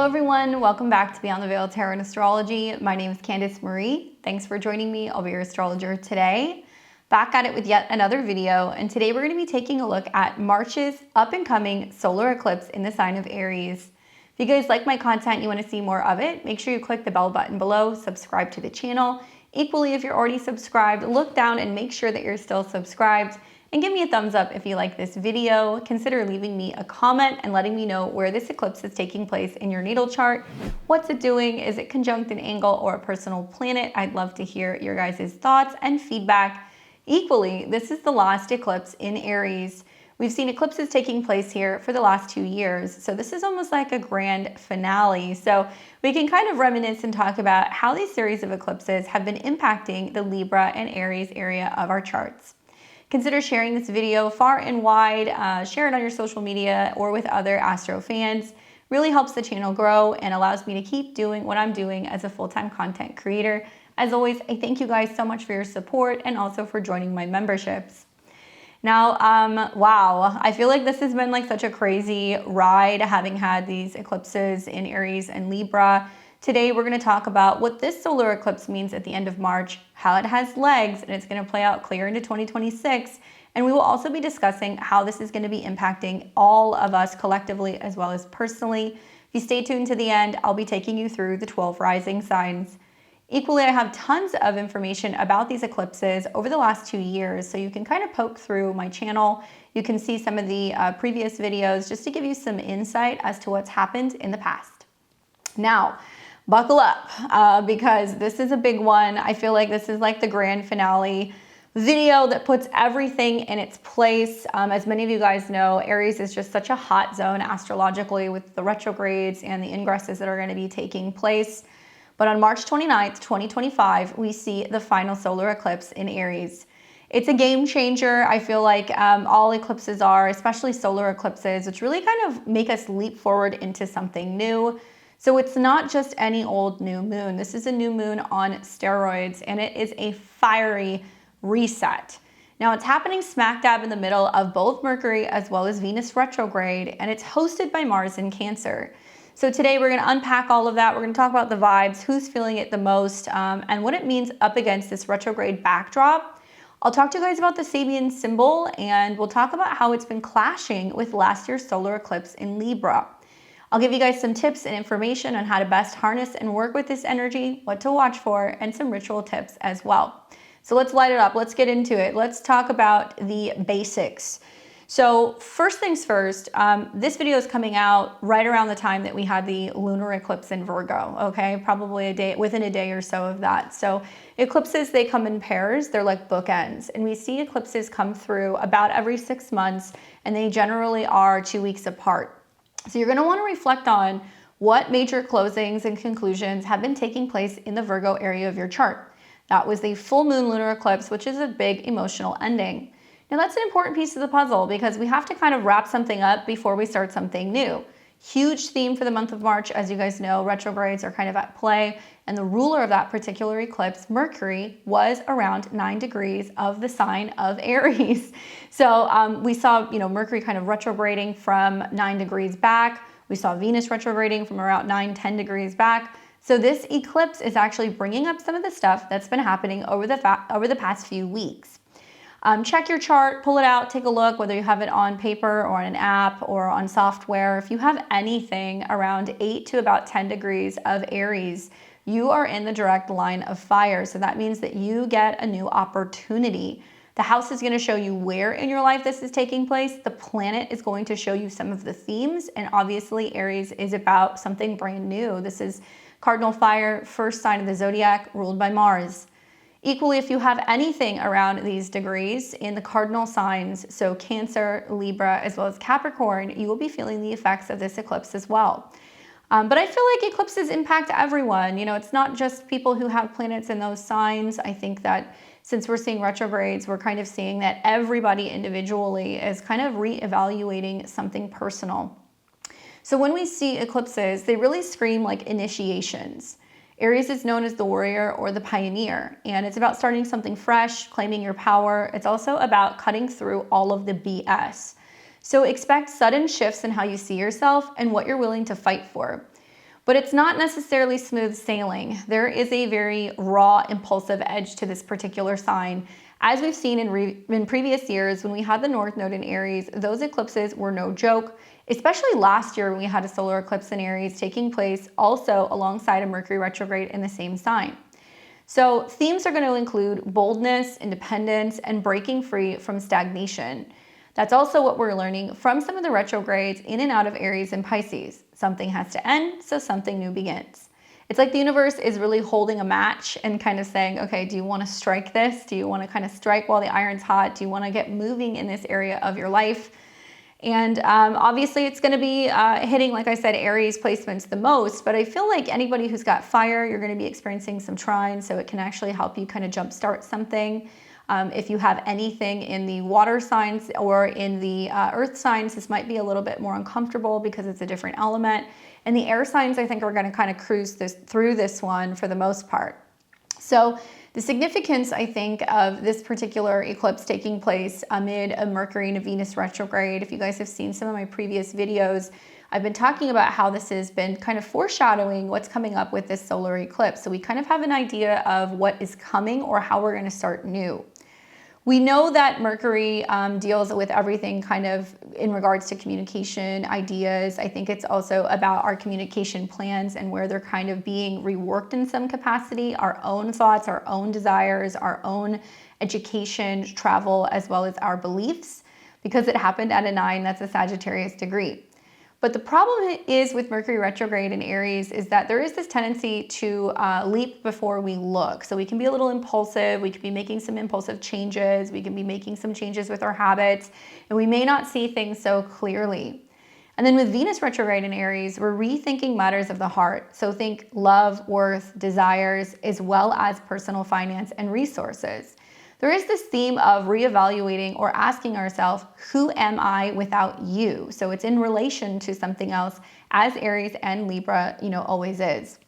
everyone, welcome back to Beyond the Veil Tarot and Astrology. My name is Candice Marie. Thanks for joining me. I'll be your astrologer today. Back at it with yet another video, and today we're going to be taking a look at March's up-and-coming solar eclipse in the sign of Aries. If you guys like my content, you want to see more of it, make sure you click the bell button below, subscribe to the channel. Equally, if you're already subscribed, look down and make sure that you're still subscribed. And give me a thumbs up if you like this video. Consider leaving me a comment and letting me know where this eclipse is taking place in your natal chart. What's it doing? Is it conjunct an angle or a personal planet? I'd love to hear your guys' thoughts and feedback. Equally, this is the last eclipse in Aries. We've seen eclipses taking place here for the last 2 years, so this is almost like a grand finale. So we can kind of reminisce and talk about how these series of eclipses have been impacting the Libra and Aries area of our charts. Consider sharing this video far and wide, share it on your social media or with other astro fans. Really helps the channel grow and allows me to keep doing what I'm doing as a full-time content creator. As always, I thank you guys so much for your support and also for joining my memberships. Now, wow, I feel like this has been like such a crazy ride having had these eclipses in Aries and Libra. Today, we're going to talk about what this solar eclipse means at the end of March, how it has legs, and it's going to play out clear into 2026. And we will also be discussing how this is going to be impacting all of us collectively as well as personally. If you stay tuned to the end, I'll be taking you through the 12 rising signs. Equally, I have tons of information about these eclipses over the last 2 years, so you can kind of poke through my channel. You can see some of the previous videos just to give you some insight as to what's happened in the past. Now, buckle up because this is a big one. I feel like this is like the grand finale video that puts everything in its place. As many of you guys know, Aries is just such a hot zone astrologically with the retrogrades and the ingresses that are going to be taking place. But on March 29th, 2025, we see the final solar eclipse in Aries. It's a game changer. I feel like all eclipses are, especially solar eclipses, which really kind of make us leap forward into something new. So it's not just any old new moon. This is a new moon on steroids, and it is a fiery reset. Now, it's happening smack dab in the middle of both Mercury as well as Venus retrograde, and it's hosted by Mars in Cancer. So today we're going to unpack all of that. We're going to talk about the vibes, who's feeling it the most, and what it means up against this retrograde backdrop. I'll talk to you guys about the Sabian symbol, and we'll talk about how it's been clashing with last year's solar eclipse in Libra. I'll give you guys some tips and information on how to best harness and work with this energy, what to watch for, and some ritual tips as well. So let's light it up. Let's get into it. Let's talk about the basics. So first things first, this video is coming out right around the time that we had the lunar eclipse in Virgo, okay? Probably within a day or so of that. So eclipses, they come in pairs. They're like bookends. And we see eclipses come through about every 6 months, and they generally are 2 weeks apart. So you're going to want to reflect on what major closings and conclusions have been taking place in the Virgo area of your chart. That was the full moon lunar eclipse, which is a big emotional ending. Now that's an important piece of the puzzle because we have to kind of wrap something up before we start something new. Huge theme for the month of March. As you guys know, retrogrades are kind of at play, and the ruler of that particular eclipse, Mercury, was around 9 degrees of the sign of Aries. So we saw, Mercury kind of retrograding from 9 degrees back. We saw Venus retrograding from around 9-10 degrees back. So this eclipse is actually bringing up some of the stuff that's been happening over the past few weeks. Check your chart, pull it out, take a look, whether you have it on paper or on an app or on software. If you have anything around 8 to about 10 degrees of Aries, you are in the direct line of fire. So that means that you get a new opportunity. The house is going to show you where in your life this is taking place. The planet is going to show you some of the themes. And obviously Aries is about something brand new. This is cardinal fire, first sign of the zodiac, ruled by Mars. Equally, if you have anything around these degrees in the cardinal signs, so Cancer, Libra, as well as Capricorn, you will be feeling the effects of this eclipse as well. But I feel like eclipses impact everyone. It's not just people who have planets in those signs. I think that since we're seeing retrogrades, we're kind of seeing that everybody individually is kind of reevaluating something personal. So when we see eclipses, they really scream like initiations. Aries is known as the warrior or the pioneer, and it's about starting something fresh, claiming your power. It's also about cutting through all of the BS. So expect sudden shifts in how you see yourself and what you're willing to fight for. But it's not necessarily smooth sailing. There is a very raw, impulsive edge to this particular sign. As we've seen in previous years, when we had the North Node in Aries, those eclipses were no joke, especially last year when we had a solar eclipse in Aries taking place also alongside a Mercury retrograde in the same sign. So themes are going to include boldness, independence, and breaking free from stagnation. That's also what we're learning from some of the retrogrades in and out of Aries and Pisces. Something has to end, so something new begins. It's like the universe is really holding a match and kind of saying, okay, do you want to strike this? Do you want to kind of strike while the iron's hot? Do you want to get moving in this area of your life? And obviously it's going to be hitting, like I said, Aries placements the most, but I feel like anybody who's got fire, you're going to be experiencing some trines, so it can actually help you kind of jumpstart something. If you have anything in the water signs or in the earth signs, this might be a little bit more uncomfortable because it's a different element. And the air signs, I think, are going to kind of cruise through this one for the most part. So the significance, I think, of this particular eclipse taking place amid a Mercury and a Venus retrograde, if you guys have seen some of my previous videos, I've been talking about how this has been kind of foreshadowing what's coming up with this solar eclipse. So we kind of have an idea of what is coming or how we're going to start new. We know that Mercury deals with everything kind of in regards to communication, ideas. I think it's also about our communication plans and where they're kind of being reworked in some capacity, our own thoughts, our own desires, our own education, travel, as well as our beliefs, because it happened at a 9, that's a Sagittarius degree. But the problem is with Mercury retrograde in Aries is that there is this tendency to leap before we look. So we can be a little impulsive, we can be making some impulsive changes, we can be making some changes with our habits, and we may not see things so clearly. And then with Venus retrograde in Aries, we're rethinking matters of the heart. So think love, worth, desires, as well as personal finance and resources. There is this theme of reevaluating or asking ourselves, who am I without you? So it's in relation to something else, as Aries and Libra, always is.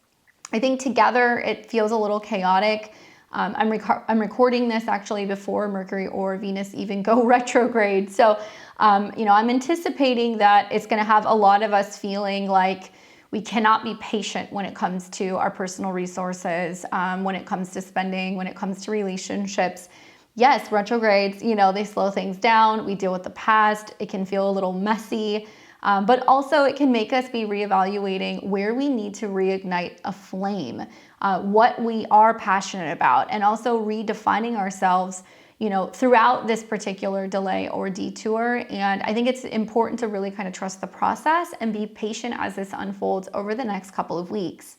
I think together it feels a little chaotic. I'm recording this actually before Mercury or Venus even go retrograde. So, I'm anticipating that it's going to have a lot of us feeling like we cannot be patient when it comes to our personal resources, when it comes to spending, when it comes to relationships. Yes, retrogrades, they slow things down. We deal with the past. It can feel a little messy, but also it can make us be reevaluating where we need to reignite a flame, what we are passionate about, and also redefining ourselves throughout this particular delay or detour. And I think it's important to really kind of trust the process and be patient as this unfolds over the next couple of weeks.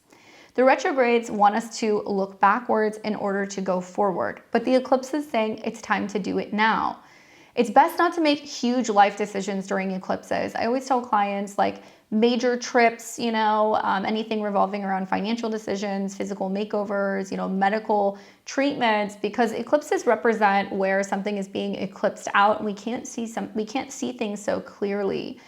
The retrogrades want us to look backwards in order to go forward, but the eclipse is saying it's time to do it now. It's best not to make huge life decisions during eclipses. I always tell clients, like, major trips, anything revolving around financial decisions, physical makeovers, medical treatments, because eclipses represent where something is being eclipsed out and we can't see things so clearly.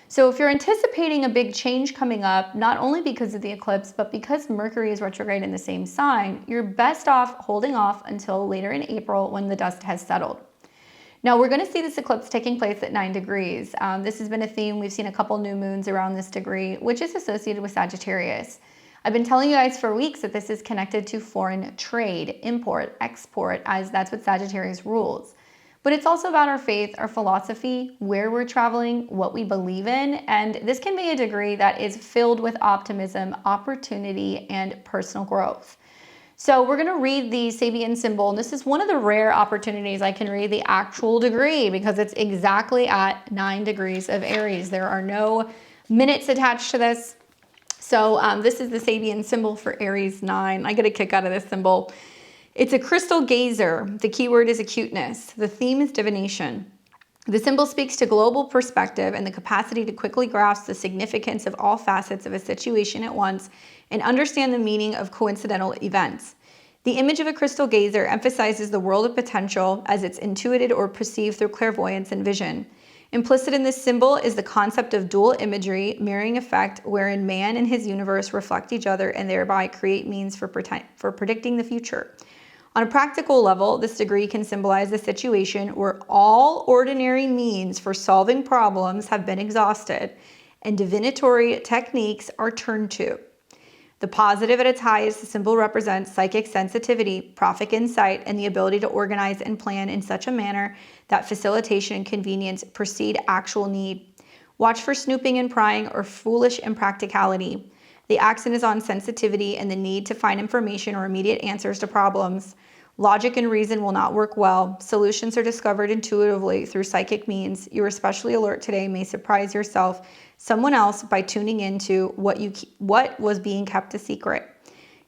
So if you're anticipating a big change coming up, not only because of the eclipse, but because Mercury is retrograde in the same sign, you're best off holding off until later in April when the dust has settled. Now we're going to see this eclipse taking place at 9 degrees. This has been a theme. We've seen a couple new moons around this degree, which is associated with Sagittarius. I've been telling you guys for weeks that this is connected to foreign trade, import, export, as that's what Sagittarius rules. But it's also about our faith, our philosophy, where we're traveling, what we believe in, and this can be a degree that is filled with optimism, opportunity, and personal growth. So we're going to read the Sabian symbol, and this is one of the rare opportunities I can read the actual degree because it's exactly at 9 degrees of Aries. There are no minutes attached to this. So this is the Sabian symbol for Aries 9. I get a kick out of this symbol. It's a crystal gazer. The keyword is acuteness. The theme is divination. The symbol speaks to global perspective and the capacity to quickly grasp the significance of all facets of a situation at once and understand the meaning of coincidental events. The image of a crystal gazer emphasizes the world of potential as it's intuited or perceived through clairvoyance and vision. Implicit in this symbol is the concept of dual imagery, mirroring effect, wherein man and his universe reflect each other and thereby create means for predicting the future. On a practical level, this degree can symbolize a situation where all ordinary means for solving problems have been exhausted and divinatory techniques are turned to. The positive at its highest, the symbol represents psychic sensitivity, prophetic insight, and the ability to organize and plan in such a manner that facilitation and convenience precede actual need. Watch for snooping and prying or foolish impracticality. The accent is on sensitivity and the need to find information or immediate answers to problems. Logic and reason will not work well. Solutions are discovered intuitively through psychic means. You're especially alert today, may surprise yourself, someone else, by tuning into what was being kept a secret.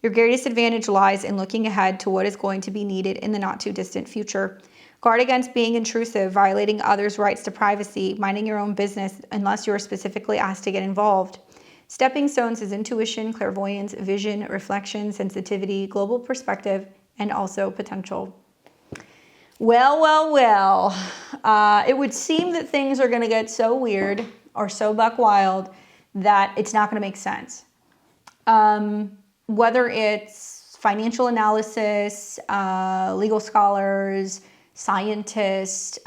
Your greatest advantage lies in looking ahead to what is going to be needed in the not too distant future. Guard against being intrusive, violating others' rights to privacy, minding your own business unless you are specifically asked to get involved. Stepping stones is intuition, clairvoyance, vision, reflection, sensitivity, global perspective, and also potential. Well. It would seem that things are going to get so weird or so buck wild that it's not going to make sense. Whether it's financial analysis, legal scholars, scientists,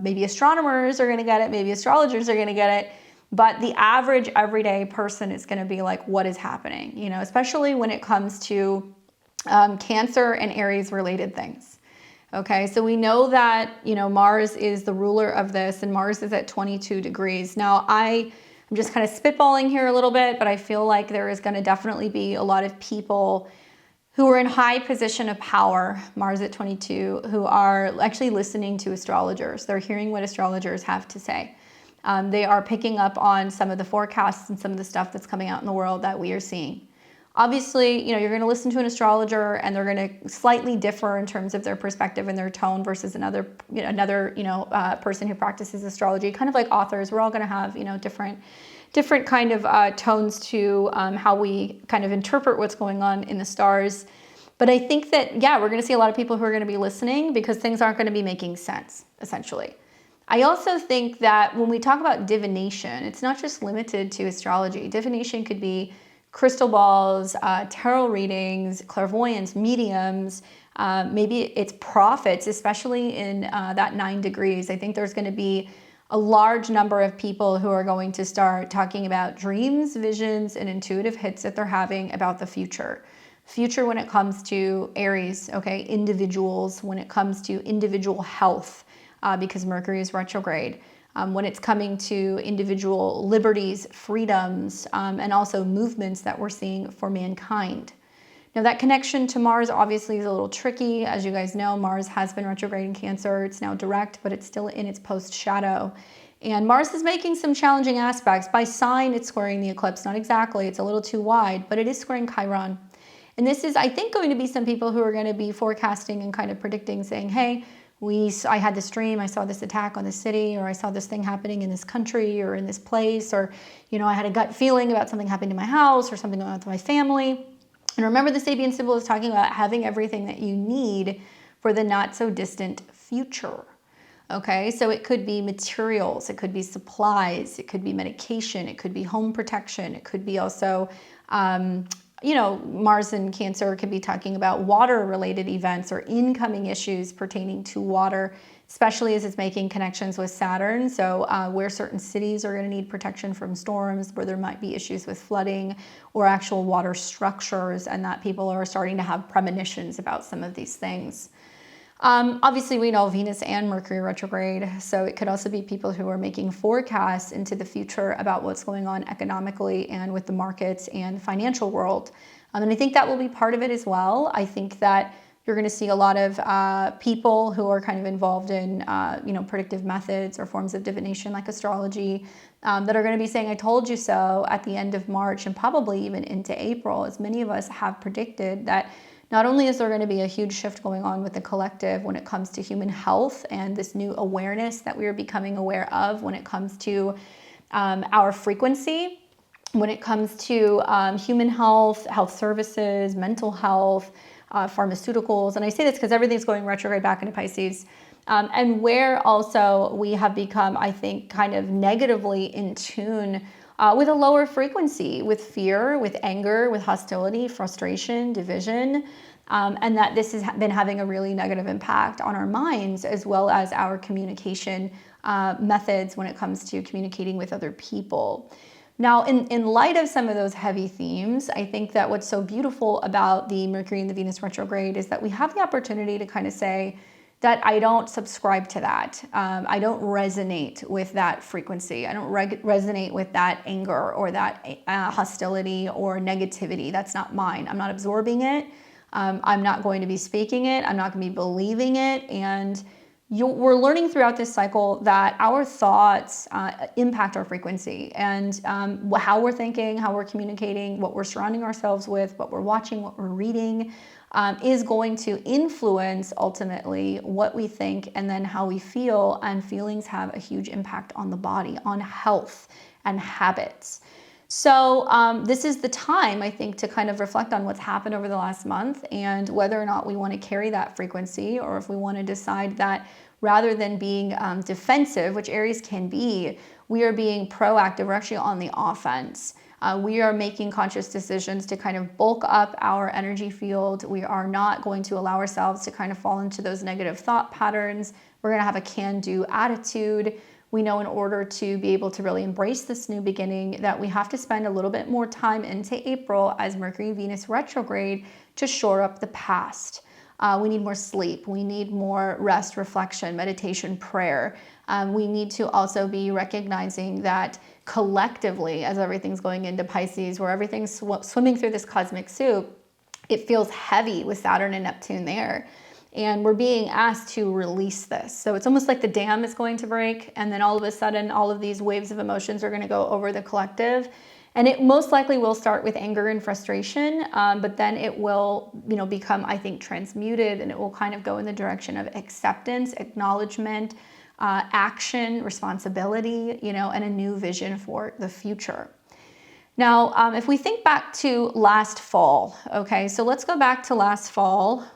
maybe astronomers are going to get it, maybe astrologers are going to get it, but the average everyday person is going to be like, what is happening? You know, especially when it comes to Cancer and Aries related things. Okay, so we know that, you know, Mars is the ruler of this, and Mars is at 22 degrees. Now, I'm just kind of spitballing here a little bit, but I feel like there is going to definitely be a lot of people who are in high position of power, Mars at 22, who are actually listening to astrologers. They're hearing what astrologers have to say. They are picking up on some of the forecasts and some of the stuff that's coming out in the world that we are seeing. Obviously, you know, you're going to listen to an astrologer and they're going to slightly differ in terms of their perspective and their tone versus another person who practices astrology. Kind of like authors, we're all going to have, you know, different kind of tones to how we kind of interpret what's going on in the stars. But I think that, yeah, we're going to see a lot of people who are going to be listening because things aren't going to be making sense, essentially. I also think that when we talk about divination, it's not just limited to astrology. Divination could be crystal balls, tarot readings, clairvoyance, mediums, maybe it's prophets, especially in that 9 degrees. I think there's going to be a large number of people who are going to start talking about dreams, visions, and intuitive hits that they're having about the future. Future when it comes to Aries, okay, individuals, when it comes to individual health, because Mercury is retrograde. When it's coming to individual liberties, freedoms, and also movements that we're seeing for mankind. Now that connection to Mars obviously is a little tricky. As you guys know, Mars has been retrograde in Cancer. It's now direct, but it's still in its post-shadow. And Mars is making some challenging aspects. By sign, it's squaring the eclipse. Not exactly, it's a little too wide, but it is squaring Chiron. And this is, I think, going to be some people who are going to be forecasting and kind of predicting, saying, hey, I had this dream, I saw this attack on the city, or I saw this thing happening in this country or in this place, or, you know, I had a gut feeling about something happening to my house or something going on with my family. And remember, the Sabian symbol is talking about having everything that you need for the not so distant future. Okay, so it could be materials, it could be supplies, it could be medication, it could be home protection, it could be also, you know, Mars in Cancer could be talking about water-related events or incoming issues pertaining to water, especially as it's making connections with Saturn. So where certain cities are going to need protection from storms, where there might be issues with flooding or actual water structures, and that people are starting to have premonitions about some of these things. Obviously, we know Venus and Mercury retrograde, so it could also be people who are making forecasts into the future about what's going on economically and with the markets and financial world. And I think that will be part of it as well. I think that you're going to see a lot of people who are kind of involved in, you know, predictive methods or forms of divination like astrology that are going to be saying, I told you so at the end of March and probably even into April, as many of us have predicted that not only is there going to be a huge shift going on with the collective when it comes to human health and this new awareness that we are becoming aware of when it comes to our frequency, when it comes to human health, health services, mental health, pharmaceuticals. And I say this because everything's going retrograde back into Pisces. And where also we have become, I think, kind of negatively in tune with a lower frequency, with fear, with anger, with hostility, frustration, division, and that this has been having a really negative impact on our minds as well as our communication methods when it comes to communicating with other people. Now, in light of some of those heavy themes, I think that what's so beautiful about the Mercury and the Venus retrograde is that we have the opportunity to kind of say that I don't subscribe to that. I don't resonate with that frequency. I don't resonate with that anger or that hostility or negativity. That's not mine. I'm not absorbing it. I'm not going to be speaking it. I'm not going to be believing it. And we're learning throughout this cycle that our thoughts impact our frequency, and how we're thinking, how we're communicating, what we're surrounding ourselves with, what we're watching, what we're reading, is going to influence ultimately what we think and then how we feel. And feelings have a huge impact on the body, on health and habits. So this is the time, I think, to kind of reflect on what's happened over the last month and whether or not we want to carry that frequency, or if we want to decide that rather than being defensive, which Aries can be, we are being proactive. We're actually on the offense. We are making conscious decisions to kind of bulk up our energy field. We are not going to allow ourselves to kind of fall into those negative thought patterns. We're going to have a can-do attitude. We know in order to be able to really embrace this new beginning that we have to spend a little bit more time into April as Mercury and Venus retrograde to shore up the past. We need more sleep. We need more rest, reflection, meditation, prayer. We need to also be recognizing that collectively, as everything's going into Pisces, where everything's swimming through this cosmic soup, it feels heavy with Saturn and Neptune there. And we're being asked to release this. So it's almost like the dam is going to break, and then all of a sudden, all of these waves of emotions are going to go over the collective. And it most likely will start with anger and frustration, but then it will, become, I think, transmuted, and it will kind of go in the direction of acceptance, acknowledgement, action, responsibility, and a new vision for the future. Now, if we think back to last fall, okay, so let's go back to last fall.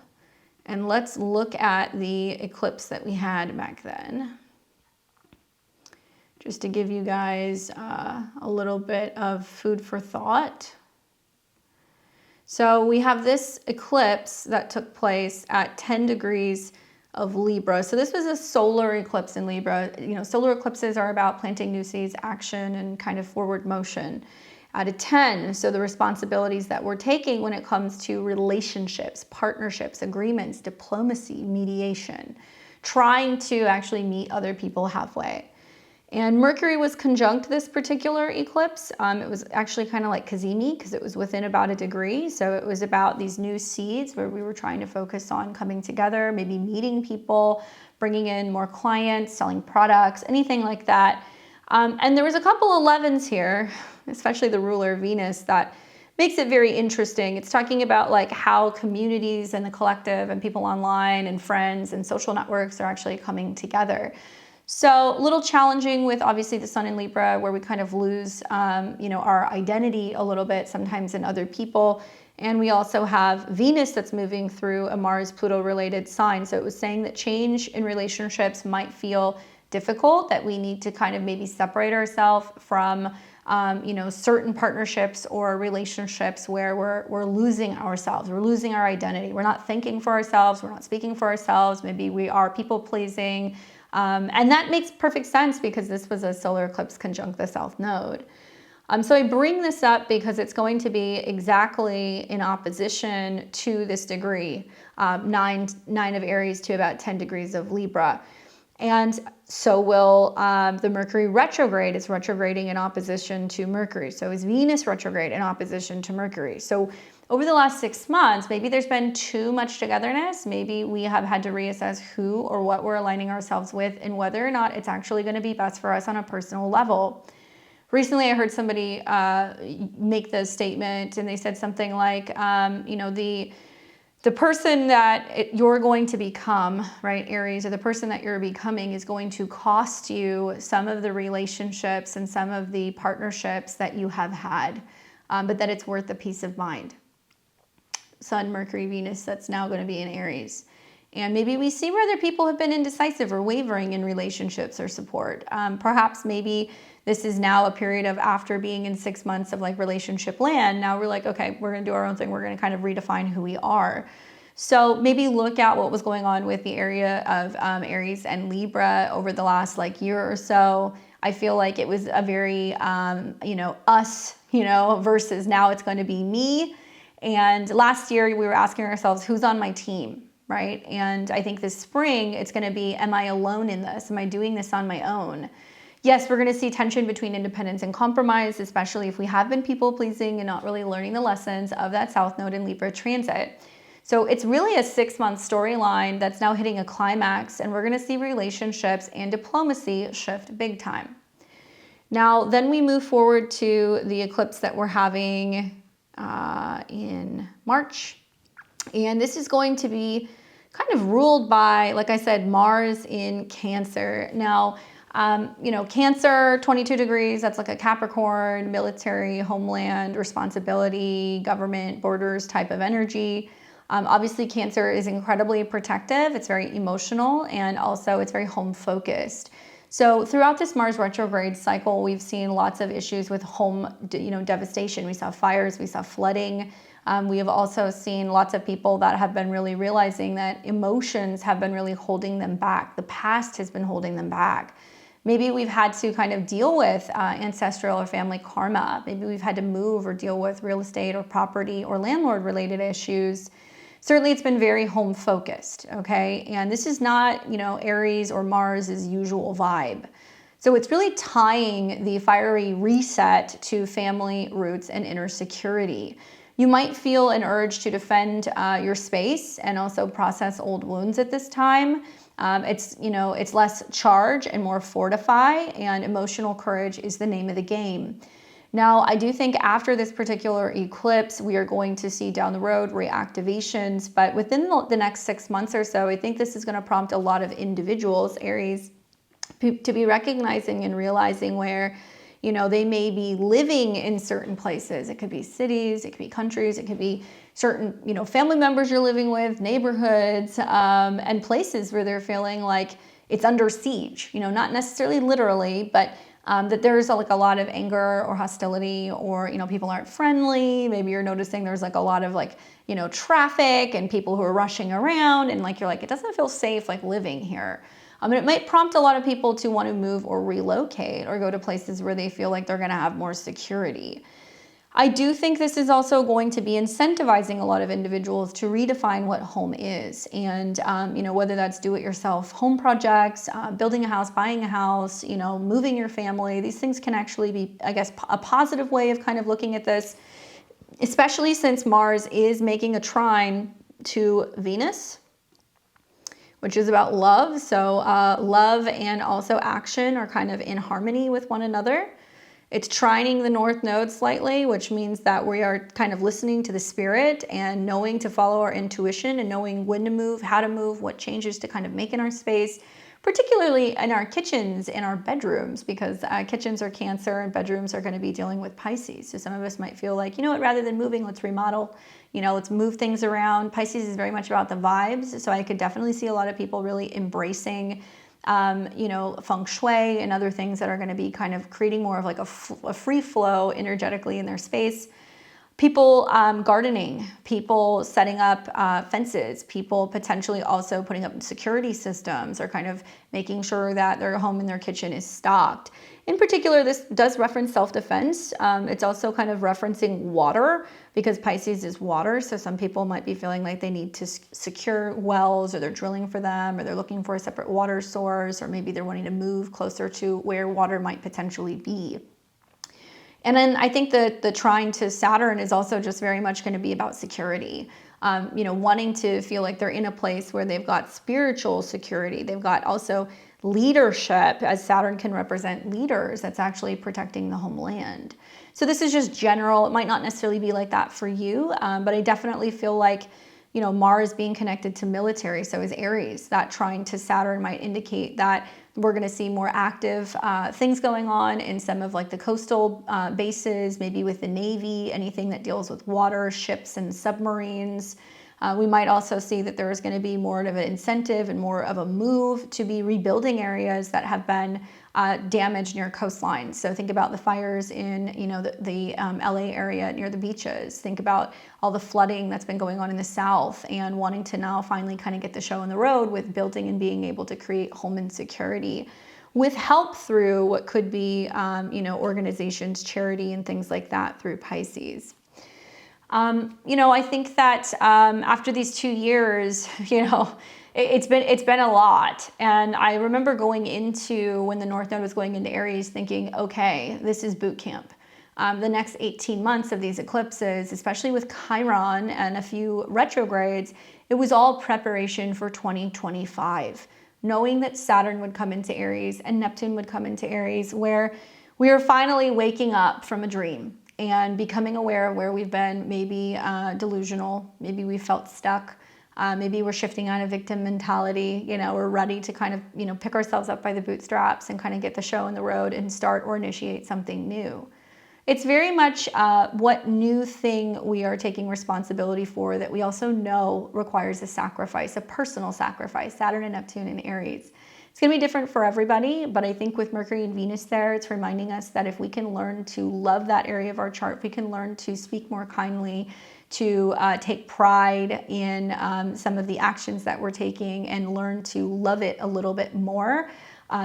And let's look at the eclipse that we had back then, just to give you guys a little bit of food for thought. So we have this eclipse that took place at 10 degrees of Libra. So this was a solar eclipse in Libra. Solar eclipses are about planting new seeds, action, and kind of forward motion. Out of 10, so the responsibilities that we're taking when it comes to relationships, partnerships, agreements, diplomacy, mediation, trying to actually meet other people halfway. And Mercury was conjunct this particular eclipse. It was actually kind of like Cazimi because it was within about a degree. So it was about these new seeds where we were trying to focus on coming together, maybe meeting people, bringing in more clients, selling products, anything like that. And there was a couple 11s here, especially the ruler Venus, that makes it very interesting. It's talking about like how communities and the collective and people online and friends and social networks are actually coming together. So a little challenging with obviously the sun in Libra, where we kind of lose, our identity a little bit sometimes in other people. And we also have Venus that's moving through a Mars-Pluto related sign. So it was saying that change in relationships might feel difficult, that we need to kind of maybe separate ourselves from, certain partnerships or relationships where we're losing ourselves, we're losing our identity. We're not thinking for ourselves, we're not speaking for ourselves. Maybe we are people pleasing. And that makes perfect sense because this was a solar eclipse conjunct the South Node. So I bring this up because it's going to be exactly in opposition to this degree, 9 of Aries to about 10 degrees of Libra. And so will the Mercury retrograde. Is retrograding in opposition to Mercury. So is Venus retrograde in opposition to Mercury. So over the last 6 months, maybe there's been too much togetherness. Maybe we have had to reassess who or what we're aligning ourselves with and whether or not it's actually going to be best for us on a personal level. Recently, I heard somebody make the statement, and they said something like, the person that you're going to become, right, Aries, or the person that you're becoming is going to cost you some of the relationships and some of the partnerships that you have had, but that it's worth the peace of mind. Sun, Mercury, Venus, that's now going to be in Aries. And maybe we see where other people have been indecisive or wavering in relationships or support. Perhaps maybe this is now a period of after being in 6 months of like relationship land. Now we're like, okay, we're going to do our own thing. We're going to kind of redefine who we are. So maybe look at what was going on with the area of Aries and Libra over the last year or so. I feel like it was a very, us, versus now it's going to be me. And last year we were asking ourselves, who's on my team, right? And I think this spring it's going to be, am I alone in this? Am I doing this on my own? Yes, we're going to see tension between independence and compromise, especially if we have been people pleasing and not really learning the lessons of that South Node in Libra transit. So it's really a 6-month storyline that's now hitting a climax, and we're going to see relationships and diplomacy shift big time. Now, then we move forward to the eclipse that we're having in March. And this is going to be kind of ruled by, like I said, Mars in Cancer. Now, Cancer, 22 degrees, that's like a Capricorn, military, homeland, responsibility, government, borders type of energy. Obviously, Cancer is incredibly protective. It's very emotional, and also it's very home focused. So throughout this Mars retrograde cycle, we've seen lots of issues with home, devastation. We saw fires, we saw flooding. We have also seen lots of people that have been really realizing that emotions have been really holding them back. The past has been holding them back. Maybe we've had to kind of deal with ancestral or family karma. Maybe we've had to move or deal with real estate or property or landlord related issues. Certainly it's been very home focused, okay? And this is not, Aries or Mars's usual vibe. So it's really tying the fiery reset to family roots and inner security. You might feel an urge to defend your space and also process old wounds at this time. It's less charge and more fortify, and emotional courage is the name of the game. Now, I do think after this particular eclipse, we are going to see down the road reactivations, but within the next 6 months or so, I think this is going to prompt a lot of individuals, Aries, to be recognizing and realizing where, they may be living in certain places. It could be cities, it could be countries, it could be certain, family members you're living with, neighborhoods, and places where they're feeling like it's under siege, not necessarily literally, but that there's a lot of anger or hostility, or, people aren't friendly. Maybe you're noticing there's a lot of traffic and people who are rushing around, and you're like, it doesn't feel safe living here. And it might prompt a lot of people to want to move or relocate or go to places where they feel like they're going to have more security. I do think this is also going to be incentivizing a lot of individuals to redefine what home is. And, whether that's do-it-yourself home projects, building a house, buying a house, moving your family, these things can actually be, I guess, a positive way of kind of looking at this, especially since Mars is making a trine to Venus, which is about love. So love and also action are kind of in harmony with one another. It's trining the North Node slightly, which means that we are kind of listening to the spirit and knowing to follow our intuition and knowing when to move, how to move, what changes to kind of make in our space, particularly in our kitchens and our bedrooms, because kitchens are Cancer and bedrooms are going to be dealing with Pisces. So some of us might feel like, rather than moving, let's remodel, let's move things around. Pisces is very much about the vibes. So I could definitely see a lot of people really embracing feng shui and other things that are going to be kind of creating more of a free flow energetically in their space. People gardening, people setting up fences, people potentially also putting up security systems or kind of making sure that their home and their kitchen is stocked. In particular, this does reference self-defense. It's also kind of referencing water, because Pisces is water. So some people might be feeling like they need to secure wells, or they're drilling for them, or they're looking for a separate water source, or maybe they're wanting to move closer to where water might potentially be. And then I think that the trine to Saturn is also just very much going to be about security. Wanting to feel like they're in a place where they've got spiritual security. They've got also leadership, as Saturn can represent leaders, that's actually protecting the homeland. So this is just general. It might not necessarily be like that for you, but I definitely feel like, Mars being connected to military, so is Aries. That trine to Saturn might indicate that we're going to see more active things going on in some of the coastal bases, maybe with the Navy, anything that deals with water, ships and submarines. We might also see that there is going to be more of an incentive and more of a move to be rebuilding areas that have been damaged near coastlines. So think about the fires in the LA area near the beaches. Think about all the flooding that's been going on in the South, and wanting to now finally kind of get the show on the road with building and being able to create home and security. with help through what could be, organizations, charity, and things like that through Pisces. I think that after these 2 years, it's been a lot. And I remember going into when the North Node was going into Aries thinking, okay, this is boot camp. The next 18 months of these eclipses, especially with Chiron and a few retrogrades, it was all preparation for 2025. Knowing that Saturn would come into Aries and Neptune would come into Aries, where we are finally waking up from a dream and becoming aware of where we've been, maybe delusional, maybe we felt stuck, maybe we're shifting out of victim mentality, we're ready to kind of, pick ourselves up by the bootstraps and kind of get the show on the road and start or initiate something new. It's very much what new thing we are taking responsibility for that we also know requires a sacrifice, a personal sacrifice, Saturn and Neptune in Aries. It's going to be different for everybody, but I think with Mercury and Venus there, it's reminding us that if we can learn to love that area of our chart, we can learn to speak more kindly, to take pride in some of the actions that we're taking and learn to love it a little bit more.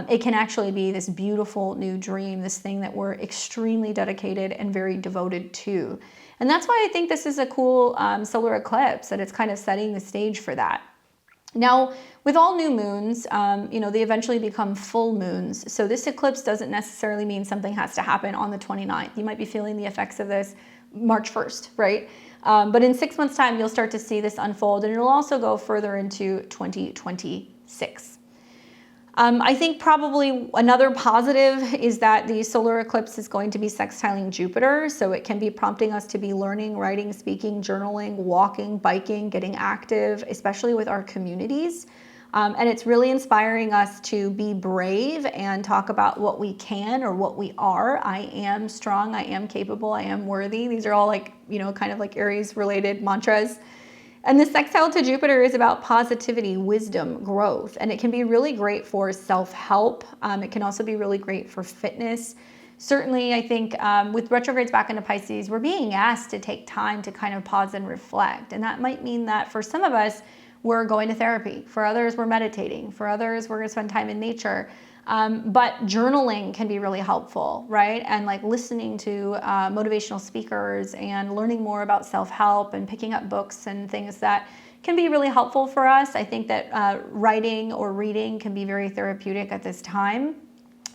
It can actually be this beautiful new dream, this thing that we're extremely dedicated and very devoted to. And that's why I think this is a cool solar eclipse, that it's kind of setting the stage for that. Now, with all new moons, they eventually become full moons. So this eclipse doesn't necessarily mean something has to happen on the 29th. You might be feeling the effects of this March 1st, right? But in 6 months' time, you'll start to see this unfold, and it'll also go further into 2026. I think probably another positive is that the solar eclipse is going to be sextiling Jupiter, so it can be prompting us to be learning, writing, speaking, journaling, walking, biking, getting active, especially with our communities. And it's really inspiring us to be brave and talk about what we can or what we are. I am strong, I am capable, I am worthy. These are all kind of like Aries related mantras. And the sextile to Jupiter is about positivity, wisdom, growth, and it can be really great for self-help. It can also be really great for fitness. Certainly, I think with retrogrades back into Pisces, we're being asked to take time to kind of pause and reflect. And that might mean that for some of us, we're going to therapy. For others, we're meditating. For others, we're going to spend time in nature. But journaling can be really helpful, right? And like listening to motivational speakers and learning more about self-help and picking up books and things that can be really helpful for us. I think that writing or reading can be very therapeutic at this time.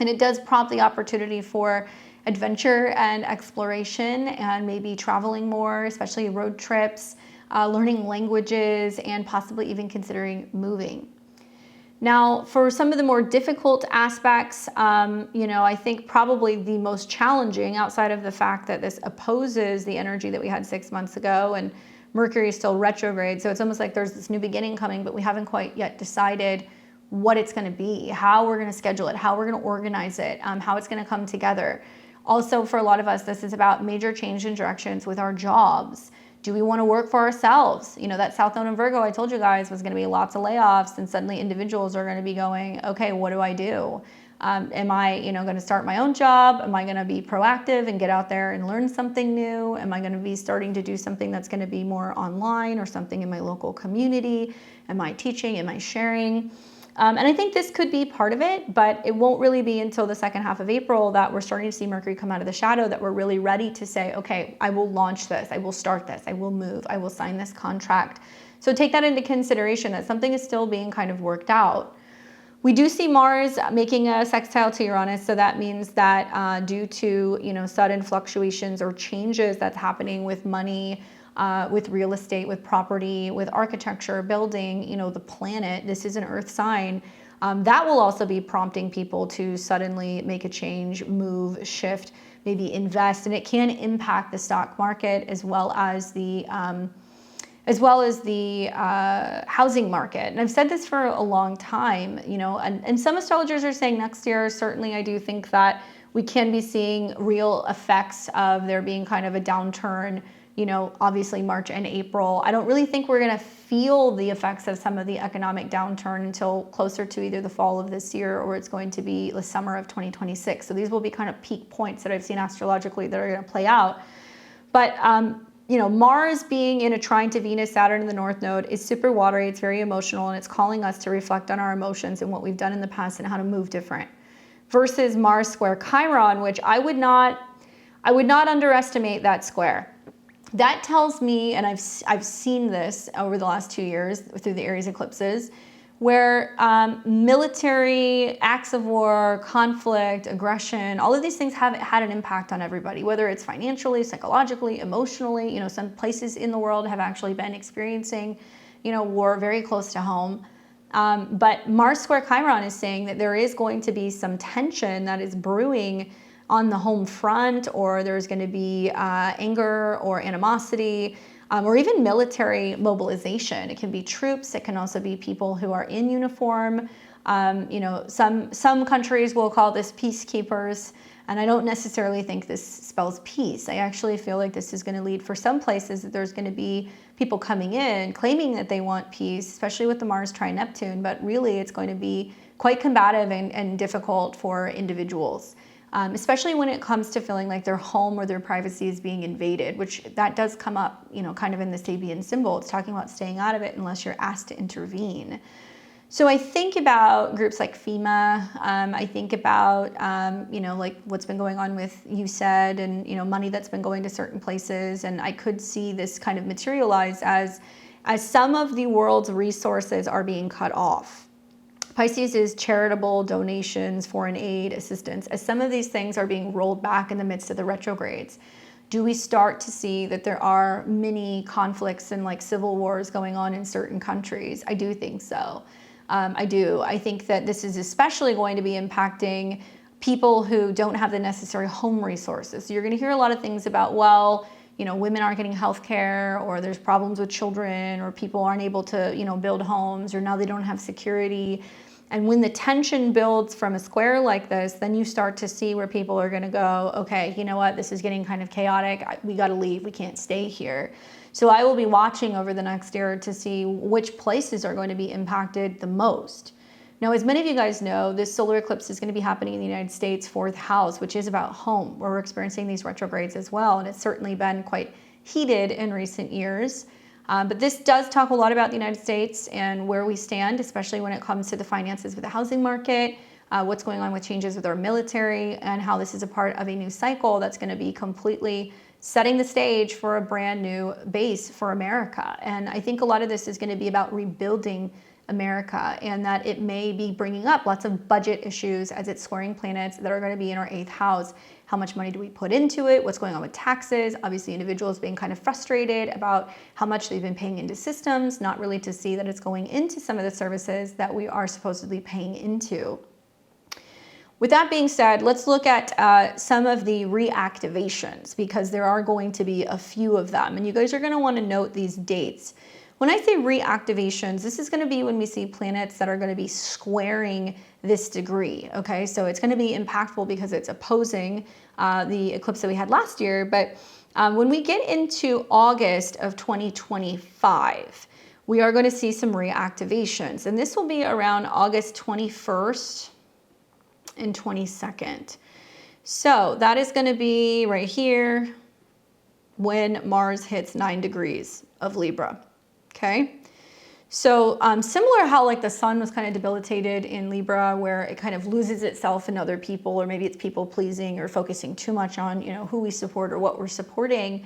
And it does prompt the opportunity for adventure and exploration and maybe traveling more, especially road trips, learning languages, and possibly even considering moving. Now, for some of the more difficult aspects, I think probably the most challenging, outside of the fact that this opposes the energy that we had 6 months ago, and Mercury is still retrograde, so it's almost like there's this new beginning coming, but we haven't quite yet decided what it's going to be, how we're going to schedule it, how we're going to organize it, how it's going to come together. Also, for a lot of us, this is about major change in directions with our jobs. Do we want to work for ourselves? That South Node in Virgo, I told you guys, was going to be lots of layoffs, and suddenly individuals are going to be going, okay, what do I do? Am I, going to start my own job? Am I going to be proactive and get out there and learn something new? Am I going to be starting to do something that's going to be more online or something in my local community? Am I teaching? Am I sharing? And I think this could be part of it, but it won't really be until the second half of April that we're starting to see Mercury come out of the shadow, that we're really ready to say, okay, I will launch this, I will start this, I will move, I will sign this contract. So take that into consideration, that something is still being kind of worked out. We do see Mars making a sextile to Uranus, so that means that due to sudden fluctuations or changes that's happening with money, with real estate, with property, with architecture, building, the planet, this is an earth sign, that will also be prompting people to suddenly make a change, move, shift, maybe invest, and it can impact the stock market as well as the housing market. And I've said this for a long time, and some astrologers are saying next year. Certainly I do think that we can be seeing real effects of there being kind of a downturn, obviously March and April. I don't really think we're going to feel the effects of some of the economic downturn until closer to either the fall of this year or it's going to be the summer of 2026. So these will be kind of peak points that I've seen astrologically that are going to play out. But, Mars being in a trine to Venus, Saturn in the North Node is super watery. It's very emotional, and it's calling us to reflect on our emotions and what we've done in the past and how to move different. versus Mars square Chiron, which I would not underestimate that square. That tells me, and I've seen this over the last 2 years through the Aries eclipses, where military, acts of war, conflict, aggression, all of these things have had an impact on everybody, whether it's financially, psychologically, emotionally. You know, some places in the world have actually been experiencing, you know, war very close to home. But Mars square Chiron is saying that there is going to be some tension that is brewing on the home front, or there's going to be anger or animosity, or even military mobilization. It can be troops. It can also be people who are in uniform. You know, some countries will call this peacekeepers, and I don't necessarily think this spells peace. I actually feel like this is going to lead for some places that there's going to be people coming in claiming that they want peace, especially with the Mars trine Neptune, but really it's going to be quite combative and difficult for individuals. Especially when it comes to feeling like their home or their privacy is being invaded, which that does come up, you know, kind of in the Sabian symbol. It's talking about staying out of it unless you're asked to intervene. So I think about groups like FEMA. I think about, you know, like what's been going on with USAID and, you know, money that's been going to certain places. And I could see this kind of materialize as some of the world's resources are being cut off. Pisces is charitable, donations, foreign aid, assistance. As some of these things are being rolled back in the midst of the retrogrades, do we start to see that there are mini conflicts and like civil wars going on in certain countries? I do think so. I do. I think that this is especially going to be impacting people who don't have the necessary home resources. So you're going to hear a lot of things about, well, you know, women aren't getting health care, or there's problems with children, or people aren't able to, you know, build homes, or now they don't have security. And when the tension builds from a square like this, then you start to see where people are going to go, okay, you know what, this is getting kind of chaotic. We got to leave. We can't stay here. So I will be watching over the next year to see which places are going to be impacted the most. Now, as many of you guys know, this solar eclipse is going to be happening in the United States, 4th house, which is about home, where we're experiencing these retrogrades as well. And it's certainly been quite heated in recent years. But this does talk a lot about the United States and where we stand, especially when it comes to the finances with the housing market, what's going on with changes with our military, and how this is a part of a new cycle that's going to be completely setting the stage for a brand new base for America. And I think a lot of this is going to be about rebuilding America, and that it may be bringing up lots of budget issues as it's squaring planets that are going to be in our 8th house. How much money do we put into it? What's going on with taxes? Obviously, individuals being kind of frustrated about how much they've been paying into systems, not really to see that it's going into some of the services that we are supposedly paying into. With that being said, let's look at some of the reactivations, because there are going to be a few of them, and you guys are going to want to note these dates. When I say reactivations, this is going to be when we see planets that are going to be squaring this degree, okay? So it's going to be impactful because it's opposing the eclipse that we had last year. But when we get into August of 2025, we are going to see some reactivations. And this will be around August 21st and 22nd. So that is going to be right here when Mars hits 9 degrees of Libra. Okay, so similar how like the sun was kind of debilitated in Libra, where it kind of loses itself in other people, or maybe it's people pleasing or focusing too much on, you know, who we support or what we're supporting.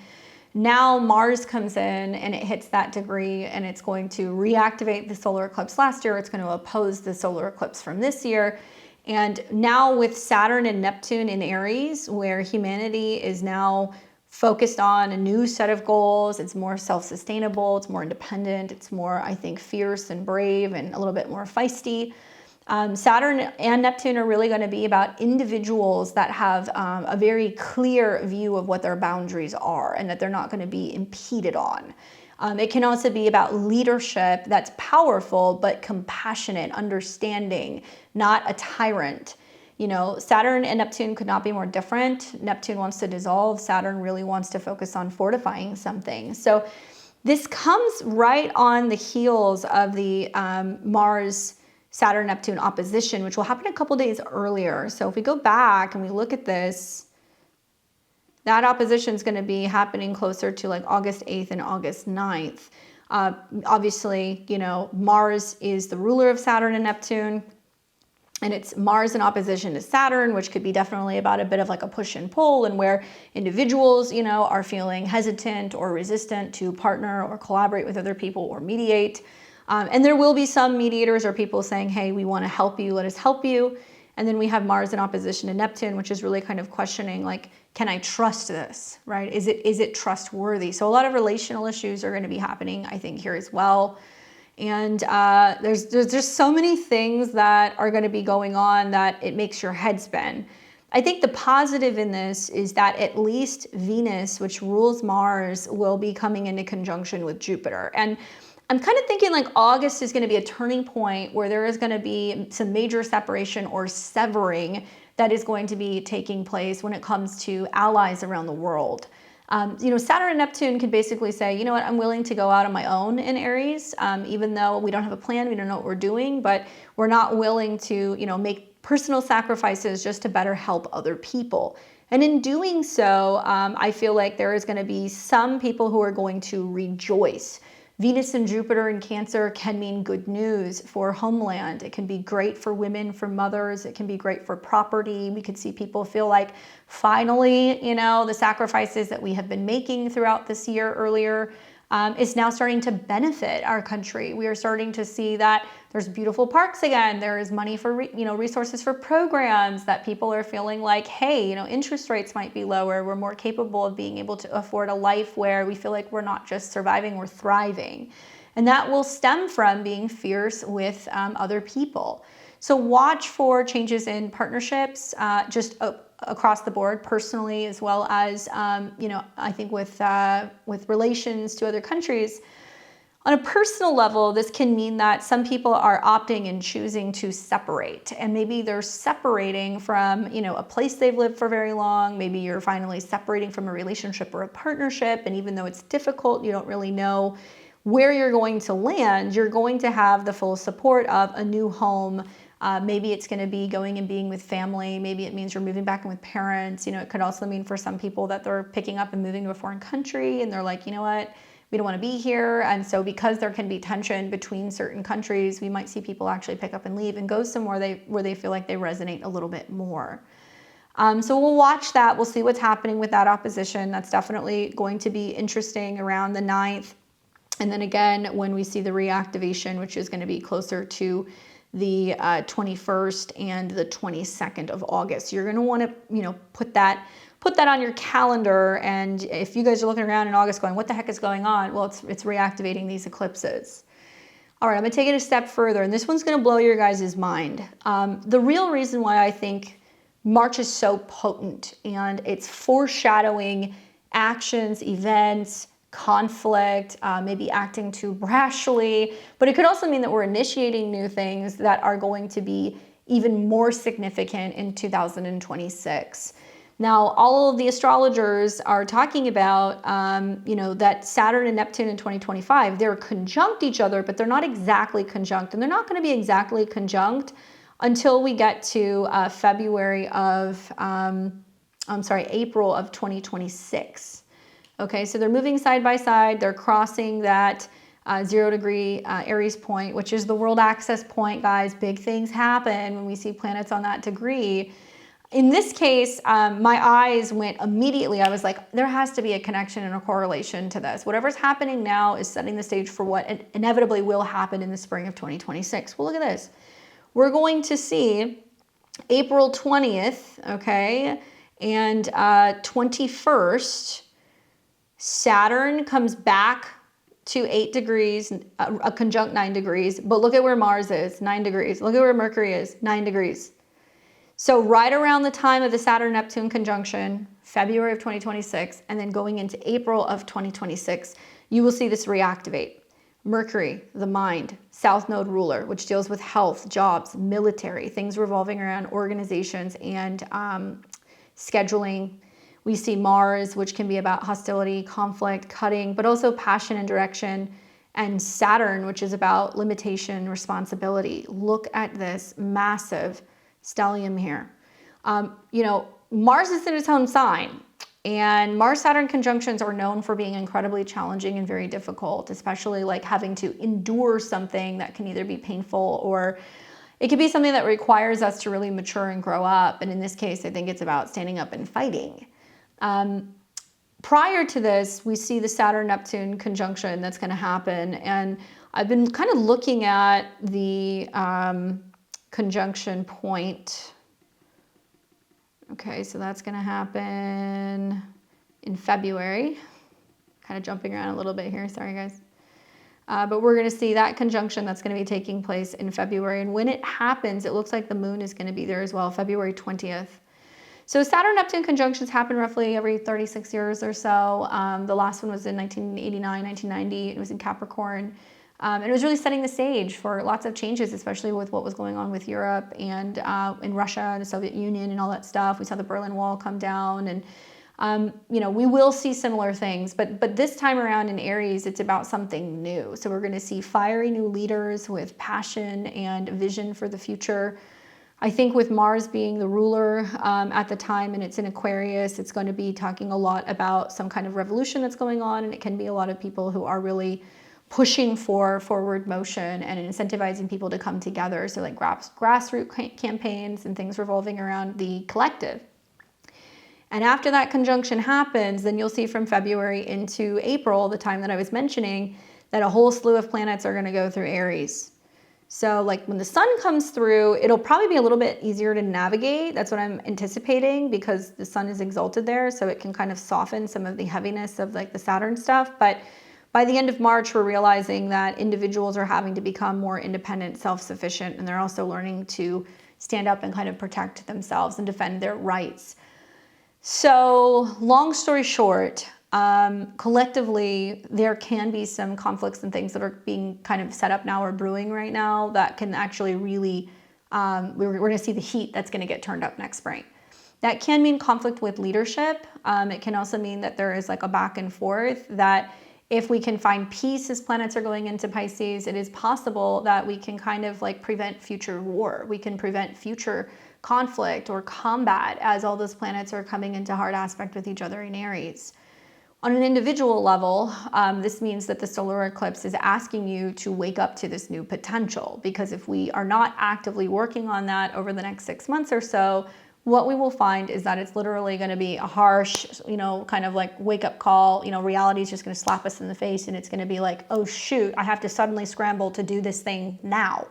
Now Mars comes in and it hits that degree, and it's going to reactivate the solar eclipse last year. It's going to oppose the solar eclipse from this year. And now with Saturn and Neptune in Aries, where humanity is now focused on a new set of goals. It's more self-sustainable, it's more independent, it's more, I think, fierce and brave and a little bit more feisty. Saturn and Neptune are really going to be about individuals that have a very clear view of what their boundaries are and that they're not going to be impeded on. It can also be about leadership that's powerful but compassionate, understanding, not a tyrant. You know, Saturn and Neptune could not be more different. Neptune wants to dissolve. Saturn really wants to focus on fortifying something. So this comes right on the heels of the Mars-Saturn-Neptune opposition, which will happen a couple days earlier. So if we go back and we look at this, that opposition is going to be happening closer to like August 8th and August 9th. Obviously, you know, Mars is the ruler of Saturn and Neptune. And it's Mars in opposition to Saturn, which could be definitely about a bit of like a push and pull, and where individuals, you know, are feeling hesitant or resistant to partner or collaborate with other people or mediate. And there will be some mediators or people saying, hey, we want to help you, let us help you. And then we have Mars in opposition to Neptune, which is really kind of questioning, like, can I trust this, right? Is it trustworthy? So a lot of relational issues are going to be happening, I think, here as well. And there's just so many things that are going to be going on that it makes your head spin. I think the positive in this is that at least Venus, which rules Mars, will be coming into conjunction with Jupiter. And I'm kind of thinking like August is going to be a turning point where there is going to be some major separation or severing that is going to be taking place when it comes to allies around the world. You know, Saturn and Neptune can basically say, you know what, I'm willing to go out on my own in Aries, even though we don't have a plan, we don't know what we're doing, but we're not willing to, you know, make personal sacrifices just to better help other people. And in doing so, I feel like there is going to be some people who are going to rejoice. Venus and Jupiter in Cancer can mean good news for homeland. It can be great for women, for mothers. It can be great for property. We could see people feel like finally, you know, the sacrifices that we have been making throughout this year earlier is now starting to benefit our country. We are starting to see that there's beautiful parks again. There is money for, resources for programs that people are feeling like, hey, you know, interest rates might be lower. We're more capable of being able to afford a life where we feel like we're not just surviving, we're thriving. And that will stem from being fierce with other people. So watch for changes in partnerships, just across the board, personally, as well as, I think with relations to other countries. On a personal level, this can mean that some people are opting and choosing to separate, and maybe they're separating from, a place they've lived for very long. Maybe you're finally separating from a relationship or a partnership, and even though it's difficult, you don't really know where you're going to land, you're going to have the full support of a new home. Maybe it's going to be going and being with family. Maybe it means you're moving back in with parents. It could also mean for some people that they're picking up and moving to a foreign country, and they're like, you know what? We don't want to be here. And so because there can be tension between certain countries, we might see people actually pick up and leave and go somewhere where they feel like they resonate a little bit more. So we'll watch that. We'll see what's happening with that opposition. That's definitely going to be interesting around the 9th. And then again, when we see the reactivation, which is going to be closer to the 21st and the 22nd of August. You're going to want to, put that on your calendar. And if you guys are looking around in August going, what the heck is going on? Well, it's reactivating these eclipses. All right, I'm going to take it a step further, and this one's going to blow your guys' mind. The real reason why I think March is so potent, and it's foreshadowing actions, events, conflict, maybe acting too brashly, but it could also mean that we're initiating new things that are going to be even more significant in 2026. Now, all of the astrologers are talking about, that Saturn and Neptune in 2025, they're conjunct each other, but they're not exactly conjunct, and they're not going to be exactly conjunct until we get to April of 2026. Okay, so they're moving side by side. They're crossing that 0 degree Aries point, which is the world axis point, guys. Big things happen when we see planets on that degree. In this case, my eyes went immediately. I was like, there has to be a connection and a correlation to this. Whatever's happening now is setting the stage for what inevitably will happen in the spring of 2026. Well, look at this. We're going to see April 20th, okay, and 21st, Saturn comes back to 8 degrees, a conjunct 9 degrees, but look at where Mars is, 9 degrees. Look at where Mercury is, 9 degrees. So right around the time of the Saturn-Neptune conjunction, February of 2026, and then going into April of 2026, you will see this reactivate. Mercury, the mind, South Node ruler, which deals with health, jobs, military, things revolving around organizations and scheduling. We see Mars, which can be about hostility, conflict, cutting, but also passion and direction. And Saturn, which is about limitation, responsibility. Look at this massive stellium here. Mars is in its own sign. And Mars-Saturn conjunctions are known for being incredibly challenging and very difficult, especially like having to endure something that can either be painful or it could be something that requires us to really mature and grow up. And in this case, I think it's about standing up and fighting. Prior to this, we see the Saturn-Neptune conjunction that's going to happen. And I've been kind of looking at the conjunction point. Okay, so that's going to happen in February. Kind of jumping around a little bit here. Sorry, guys. But we're going to see that conjunction that's going to be taking place in February. And when it happens, it looks like the moon is going to be there as well, February 20th. So Saturn-Neptune conjunctions happen roughly every 36 years or so. The last one was in 1989, 1990. It was in Capricorn. And it was really setting the stage for lots of changes, especially with what was going on with Europe and in Russia and the Soviet Union and all that stuff. We saw the Berlin Wall come down, and you know, we will see similar things, but this time around in Aries, it's about something new. So we're going to see fiery new leaders with passion and vision for the future. I think with Mars being the ruler at the time, and it's in Aquarius, it's going to be talking a lot about some kind of revolution that's going on, and it can be a lot of people who are really pushing for forward motion and incentivizing people to come together. So like grassroots campaigns and things revolving around the collective. And after that conjunction happens, then you'll see from February into April, the time that I was mentioning, that a whole slew of planets are going to go through Aries. So like when the sun comes through, it'll probably be a little bit easier to navigate. That's what I'm anticipating, because the sun is exalted there. So it can kind of soften some of the heaviness of like the Saturn stuff. But by the end of March, we're realizing that individuals are having to become more independent, self-sufficient, and they're also learning to stand up and kind of protect themselves and defend their rights. So long story short, collectively, there can be some conflicts and things that are being kind of set up now or brewing right now that can actually really, we're going to see the heat that's going to get turned up next spring. That can mean conflict with leadership. It can also mean that there is like a back and forth, that if we can find peace as planets are going into Pisces, it is possible that we can kind of like prevent future war. We can prevent future conflict or combat as all those planets are coming into hard aspect with each other in Aries. On an individual level, this means that the solar eclipse is asking you to wake up to this new potential, because if we are not actively working on that over the next 6 months or so, what we will find is that it's literally going to be a harsh, you know, kind of like wake up call. You know, reality is just going to slap us in the face, and it's going to be like, oh shoot, I have to suddenly scramble to do this thing now.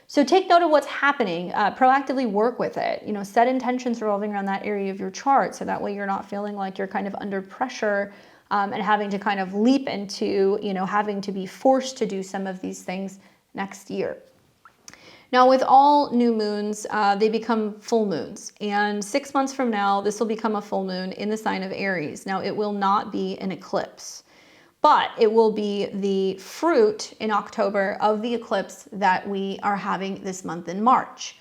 So take note of what's happening, proactively work with it, you know, set intentions revolving around that area of your chart, so that way you're not feeling like you're kind of under pressure and having to kind of leap into, you know, having to be forced to do some of these things next year. Now, with all new moons, they become full moons. And 6 months from now, this will become a full moon in the sign of Aries. Now, it will not be an eclipse, but it will be the fruit in October of the eclipse that we are having this month in March.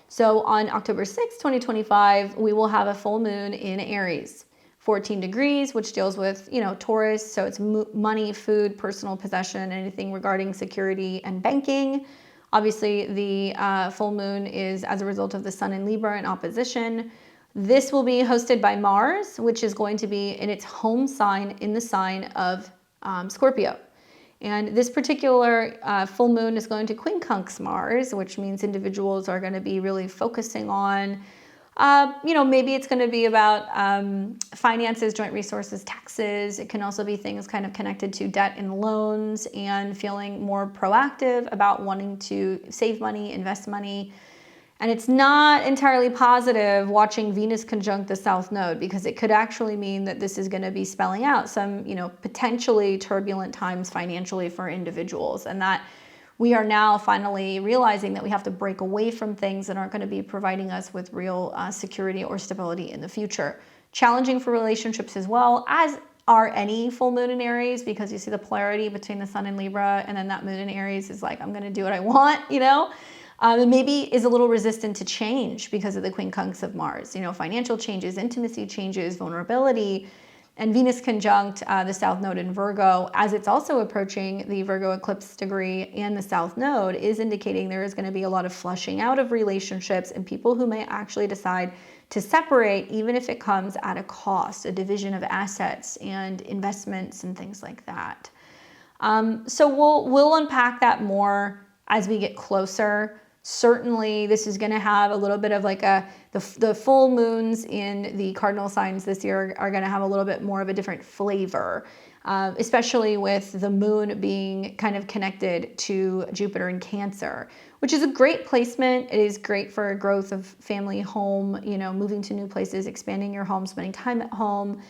So on October 6, 2025, we will have a full moon in Aries. 14 degrees, which deals with, you know, Taurus. So it's money, food, personal possession, anything regarding security and banking. Obviously, the full moon is as a result of the sun in Libra in opposition. This will be hosted by Mars, which is going to be in its home sign in the sign of Scorpio. And this particular full moon is going to quincunx Mars, which means individuals are going to be really focusing on, you know, maybe it's going to be about finances, joint resources, taxes. It can also be things kind of connected to debt and loans, and feeling more proactive about wanting to save money, invest money. And it's not entirely positive watching Venus conjunct the South Node, because it could actually mean that this is going to be spelling out some, you know, potentially turbulent times financially for individuals, and that we are now finally realizing that we have to break away from things that aren't going to be providing us with real security or stability in the future. Challenging for relationships as well, as are any full moon in Aries, because you see the polarity between the sun in Libra, and then that moon in Aries is like, I'm going to do what I want, you know? And maybe is a little resistant to change because of the quincunx of Mars, you know, financial changes, intimacy changes, vulnerability. And Venus conjunct the South Node in Virgo, as it's also approaching the Virgo eclipse degree and the South Node, is indicating there is going to be a lot of flushing out of relationships, and people who may actually decide to separate, even if it comes at a cost, a division of assets and investments and things like that. So we'll unpack that more as we get closer. Certainly, this is going to have a little bit of like the full moons in the cardinal signs this year are going to have a little bit more of a different flavor, especially with the moon being kind of connected to Jupiter in Cancer, which is a great placement. It is great for growth of family, home, you know, moving to new places, expanding your home, spending time at home.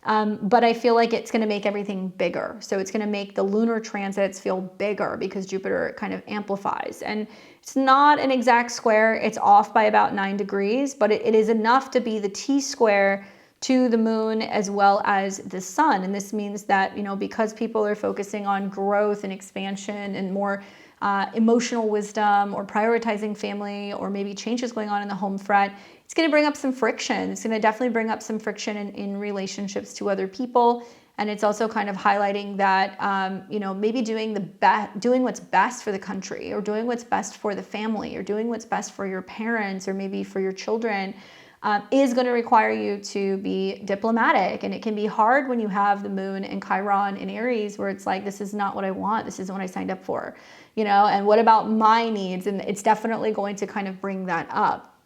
But I feel like it's going to make everything bigger. So it's going to make the lunar transits feel bigger because Jupiter kind of amplifies. And it's not an exact square. It's off by about 9 degrees, but it is enough to be the T-square to the moon as well as the sun. And this means that, you know, because people are focusing on growth and expansion and more emotional wisdom or prioritizing family or maybe changes going on in the home front, it's going to bring up some friction. It's going to definitely bring up some friction in relationships to other people. And it's also kind of highlighting that, you know, maybe doing what's best for the country, or doing what's best for the family, or doing what's best for your parents, or maybe for your children, is going to require you to be diplomatic. And it can be hard when you have the moon and Chiron in Aries, where it's like, this is not what I want. This isn't what I signed up for, you know, and what about my needs? And it's definitely going to kind of bring that up.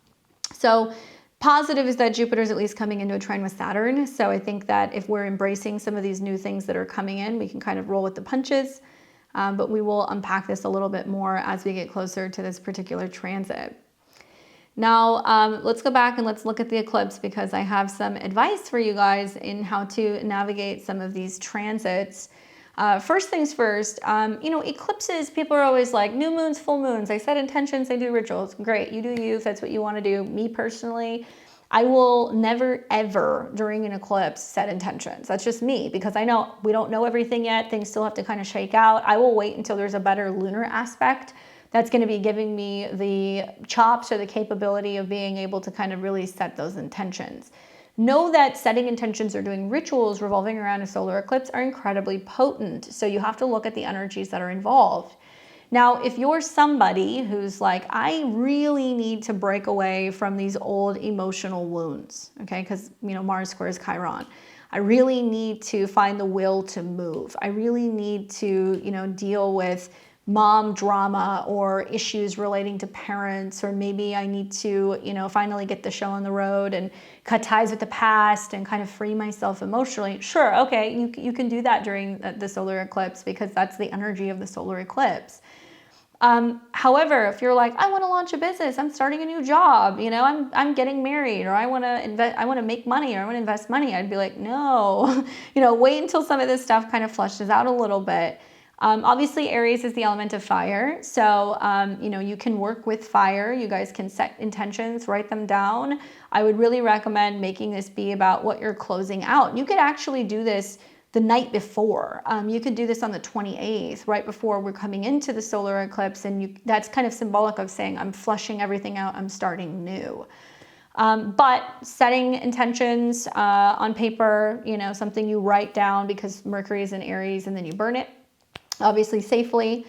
So positive is that Jupiter's at least coming into a trine with Saturn. So I think that if we're embracing some of these new things that are coming in, we can kind of roll with the punches. But we will unpack this a little bit more as we get closer to this particular transit. Now, let's go back and let's look at the eclipse, because I have some advice for you guys in how to navigate some of these transits. First things first, you know, eclipses, people are always like, new moons, full moons, I set intentions, I do rituals. Great, you do you, if that's what you want to do. Me personally, I will never, ever during an eclipse set intentions. That's just me, because I know we don't know everything yet. Things still have to kind of shake out. I will wait until there's a better lunar aspect that's going to be giving me the chops or the capability of being able to kind of really set those intentions. Know that setting intentions or doing rituals revolving around a solar eclipse are incredibly potent. So you have to look at the energies that are involved. Now, if you're somebody who's like, I really need to break away from these old emotional wounds, okay? Because, you know, Mars squares Chiron. I really need to find the will to move. I really need to, you know, deal with mom drama or issues relating to parents, or maybe I need to, you know, finally get the show on the road and cut ties with the past and kind of free myself emotionally. Sure, okay, you can do that during the solar eclipse, because that's the energy of the solar eclipse. However, if you're like, I want to launch a business, I'm starting a new job, you know, I'm getting married, or I want to invest, I want to make money, or I want to invest money, I'd be like, no, you know, wait until some of this stuff kind of flushes out a little bit. Obviously, Aries is the element of fire. So, you know, you can work with fire. You guys can set intentions, write them down. I would really recommend making this be about what you're closing out. You could actually do this the night before. You could do this on the 28th, right before we're coming into the solar eclipse. And that's kind of symbolic of saying, I'm flushing everything out, I'm starting new. But setting intentions on paper, you know, something you write down, because Mercury is in Aries, and then you burn it. Obviously safely.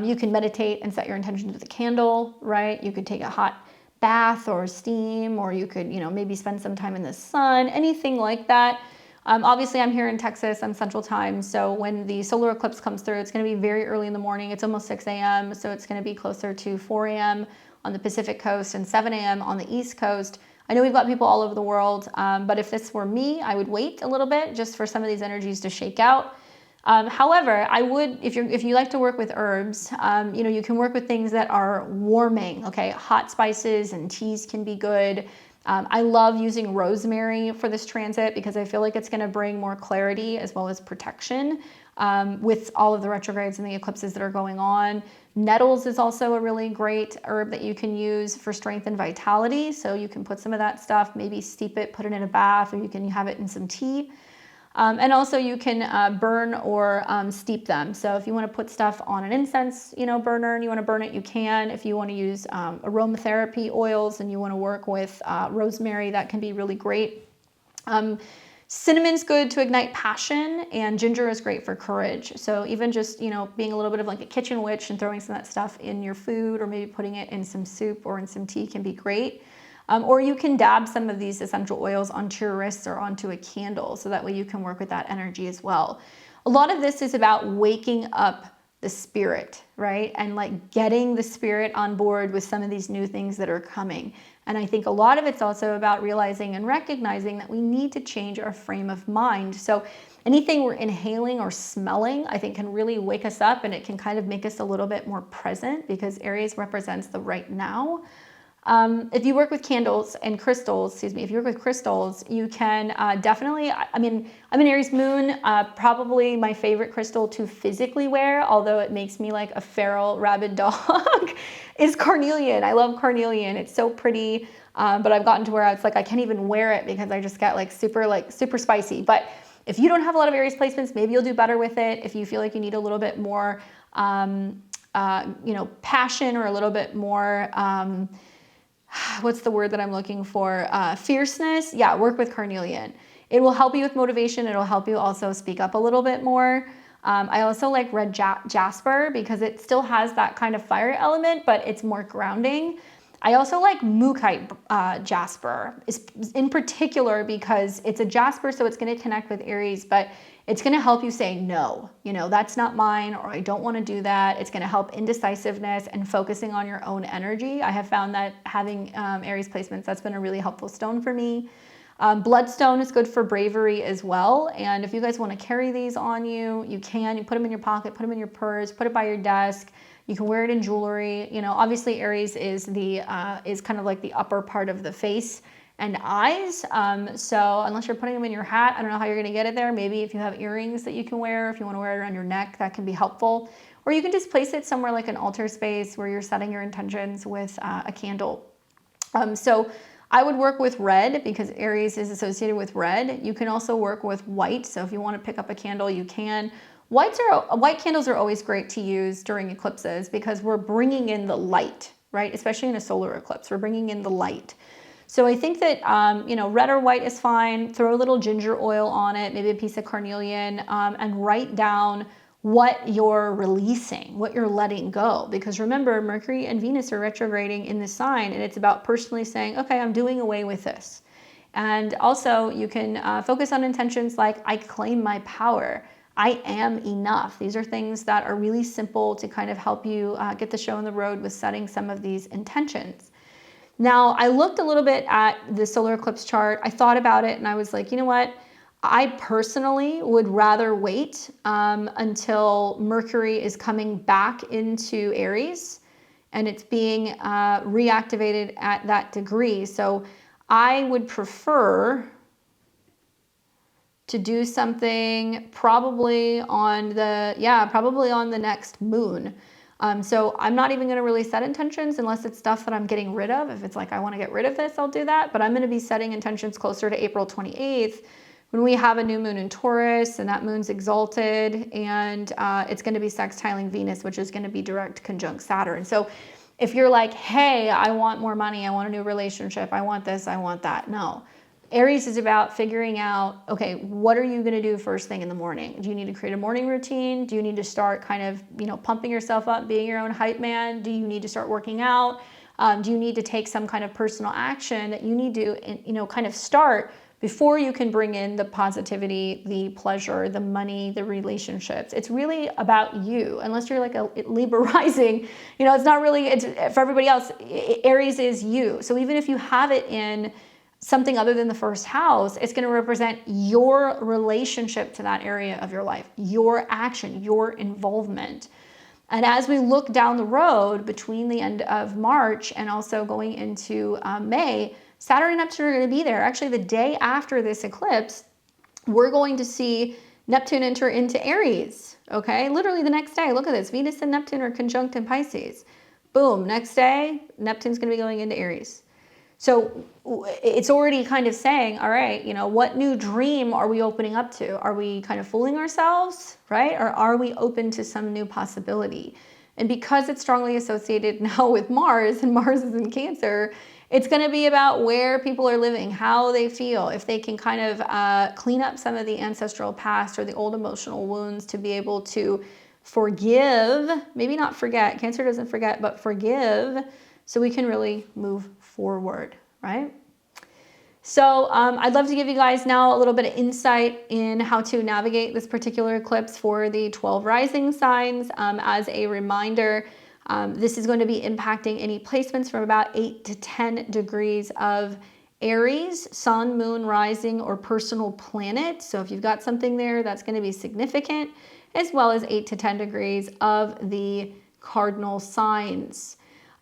You can meditate and set your intentions with a candle, right? You could take a hot bath or steam, or you could, you know, maybe spend some time in the sun, anything like that. Obviously, I'm here in Texas, I'm Central Time, so when the solar eclipse comes through, it's going to be very early in the morning. It's almost 6 a.m., so it's going to be closer to 4 a.m. on the Pacific Coast and 7 a.m. on the East Coast. I know we've got people all over the world, but if this were me, I would wait a little bit just for some of these energies to shake out. However, I would, if you like to work with herbs, you know, you can work with things that are warming, okay? Hot spices and teas can be good. I love using rosemary for this transit, because I feel like it's going to bring more clarity as well as protection with all of the retrogrades and the eclipses that are going on. Nettles is also a really great herb that you can use for strength and vitality. So you can put some of that stuff, maybe steep it, put it in a bath, or you can have it in some tea. And also you can burn or steep them. So if you want to put stuff on an incense, you know, burner, and you want to burn it, you can. If you want to use aromatherapy oils and you want to work with rosemary, that can be really great. Cinnamon's good to ignite passion, and ginger is great for courage. So even just, you know, being a little bit of like a kitchen witch and throwing some of that stuff in your food, or maybe putting it in some soup or in some tea, can be great. Or you can dab some of these essential oils onto your wrists or onto a candle, so that way you can work with that energy as well. A lot of this is about waking up the spirit, right? And like getting the spirit on board with some of these new things that are coming. And I think a lot of it's also about realizing and recognizing that we need to change our frame of mind. So anything we're inhaling or smelling, I think can really wake us up, and it can kind of make us a little bit more present, because Aries represents the right now. If you work with candles and crystals, if you work with crystals, you can definitely, I mean, I'm an Aries moon, probably my favorite crystal to physically wear, although it makes me like a feral rabid dog, is carnelian. I love carnelian. It's so pretty, but I've gotten to where it's like I can't even wear it because I just get like super spicy. But if you don't have a lot of Aries placements, maybe you'll do better with it. If you feel like you need a little bit more, passion, or a little bit more, what's the word that I'm looking for? Fierceness. Yeah, work with carnelian. It will help you with motivation. It'll help you also speak up a little bit more. I also like red jasper because it still has that kind of fire element, but it's more grounding. I also like mookaite jasper, in particular because it's a jasper, so it's going to connect with Aries, but it's going to help you say, no, that's not mine, or I don't want to do that. It's going to help indecisiveness and focusing on your own energy. I have found that having Aries placements, that's been a really helpful stone for me. Bloodstone is good for bravery as well. And if you guys want to carry these on you, you can. You put them in your pocket, put them in your purse, put it by your desk. You can wear it in jewelry. Obviously Aries is kind of like the upper part of the face and eyes. So unless you're putting them in your hat, I don't know how you're going to get it there. Maybe if you have earrings that you can wear, if you want to wear it around your neck, that can be helpful. Or you can just place it somewhere like an altar space where you're setting your intentions with a candle. So I would work with red because Aries is associated with red. You can also work with white. So if you want to pick up a candle, you can. White candles are always great to use during eclipses because we're bringing in the light, right? Especially in a solar eclipse, we're bringing in the light. So I think that, red or white is fine. Throw a little ginger oil on it, maybe a piece of carnelian, and write down what you're releasing, what you're letting go. Because remember, Mercury and Venus are retrograding in this sign, and it's about personally saying, okay, I'm doing away with this. And also you can focus on intentions like, I claim my power. I am enough. These are things that are really simple to kind of help you get the show on the road with setting some of these intentions. Now, I looked a little bit at the solar eclipse chart. I thought about it and I was like, you know what? I personally would rather wait until Mercury is coming back into Aries and it's being reactivated at that degree. So I would prefer to do something probably on the next moon. So I'm not even going to really set intentions unless it's stuff that I'm getting rid of. If it's like, I want to get rid of this, I'll do that. But I'm going to be setting intentions closer to April 28th when we have a new moon in Taurus, and that moon's exalted, and it's going to be sextiling Venus, which is going to be direct conjunct Saturn. So if you're like, hey, I want more money, I want a new relationship, I want this, I want that. No. Aries is about figuring out, okay, what are you going to do first thing in the morning? Do you need to create a morning routine? Do you need to start kind of, pumping yourself up, being your own hype man? Do you need to start working out? Do you need to take some kind of personal action that you need to, kind of start before you can bring in the positivity, the pleasure, the money, the relationships? It's really about you. Unless you're like a Libra rising, it's not really, it's for everybody else. Aries is you. So even if you have it in something other than the first house, it's going to represent your relationship to that area of your life, your action, your involvement. And as we look down the road between the end of March and also going into May, Saturn and Neptune are going to be there. Actually, the day after this eclipse, we're going to see Neptune enter into Aries, okay? Literally the next day. Look at this. Venus and Neptune are conjunct in Pisces. Boom. Next day, Neptune's going to be going into Aries. So it's already kind of saying, all right, what new dream are we opening up to? Are we kind of fooling ourselves, right? Or are we open to some new possibility? And because it's strongly associated now with Mars, and Mars is in Cancer, it's going to be about where people are living, how they feel, if they can kind of clean up some of the ancestral past or the old emotional wounds to be able to forgive, maybe not forget. Cancer doesn't forget, but forgive, so we can really move forward, right? So I'd love to give you guys now a little bit of insight in how to navigate this particular eclipse for the 12 rising signs. As a reminder, this is going to be impacting any placements from about 8 to 10 degrees of Aries, sun, moon, rising, or personal planet. So if you've got something there, that's going to be significant, as well as 8 to 10 degrees of the cardinal signs.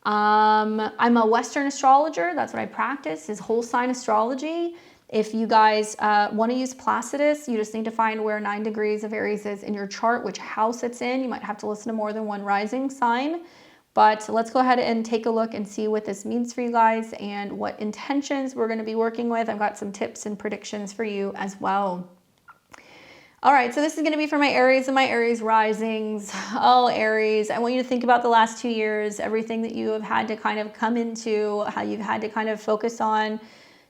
I'm a Western astrologer. That's what I practice, is whole sign astrology. If you guys want to use Placidus, you just need to find where 9 degrees of Aries is in your chart, which house it's in. You might have to listen to more than one rising sign. But let's go ahead and take a look and see what this means for you guys and what intentions we're going to be working with. I've got some tips and predictions for you as well. All right, so this is going to be for my Aries and my Aries risings. Oh, Aries, I want you to think about the last 2 years, everything that you have had to kind of come into, how you've had to kind of focus on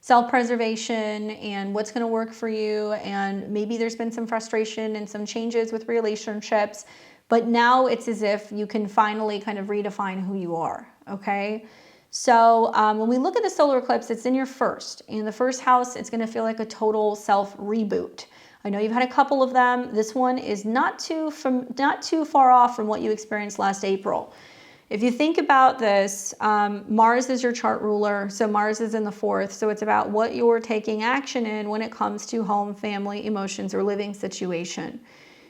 self-preservation and what's going to work for you. And maybe there's been some frustration and some changes with relationships, but now it's as if you can finally kind of redefine who you are, okay? So when we look at the solar eclipse, it's in your first. In the first house, it's going to feel like a total self-reboot. I know you've had a couple of them. This one is not too far off from what you experienced last April. If you think about this, Mars is your chart ruler, so Mars is in the 4th, so it's about what you're taking action in when it comes to home, family, emotions, or living situation.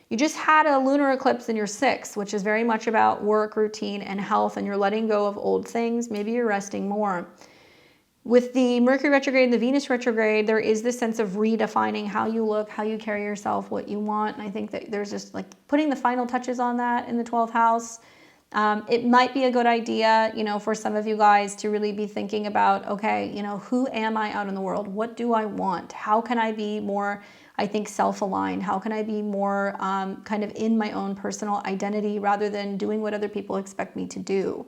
You just had a lunar eclipse in your 6th, which is very much about work, routine, and health, and you're letting go of old things. Maybe you're resting more. With the Mercury retrograde and the Venus retrograde, there is this sense of redefining how you look, how you carry yourself, what you want. And I think that there's just like putting the final touches on that in the 12th house. It might be a good idea, you know, for some of you guys to really be thinking about, okay, you know, who am I out in the world? What do I want? How can I be more, I think, self-aligned? How can I be more kind of in my own personal identity rather than doing what other people expect me to do?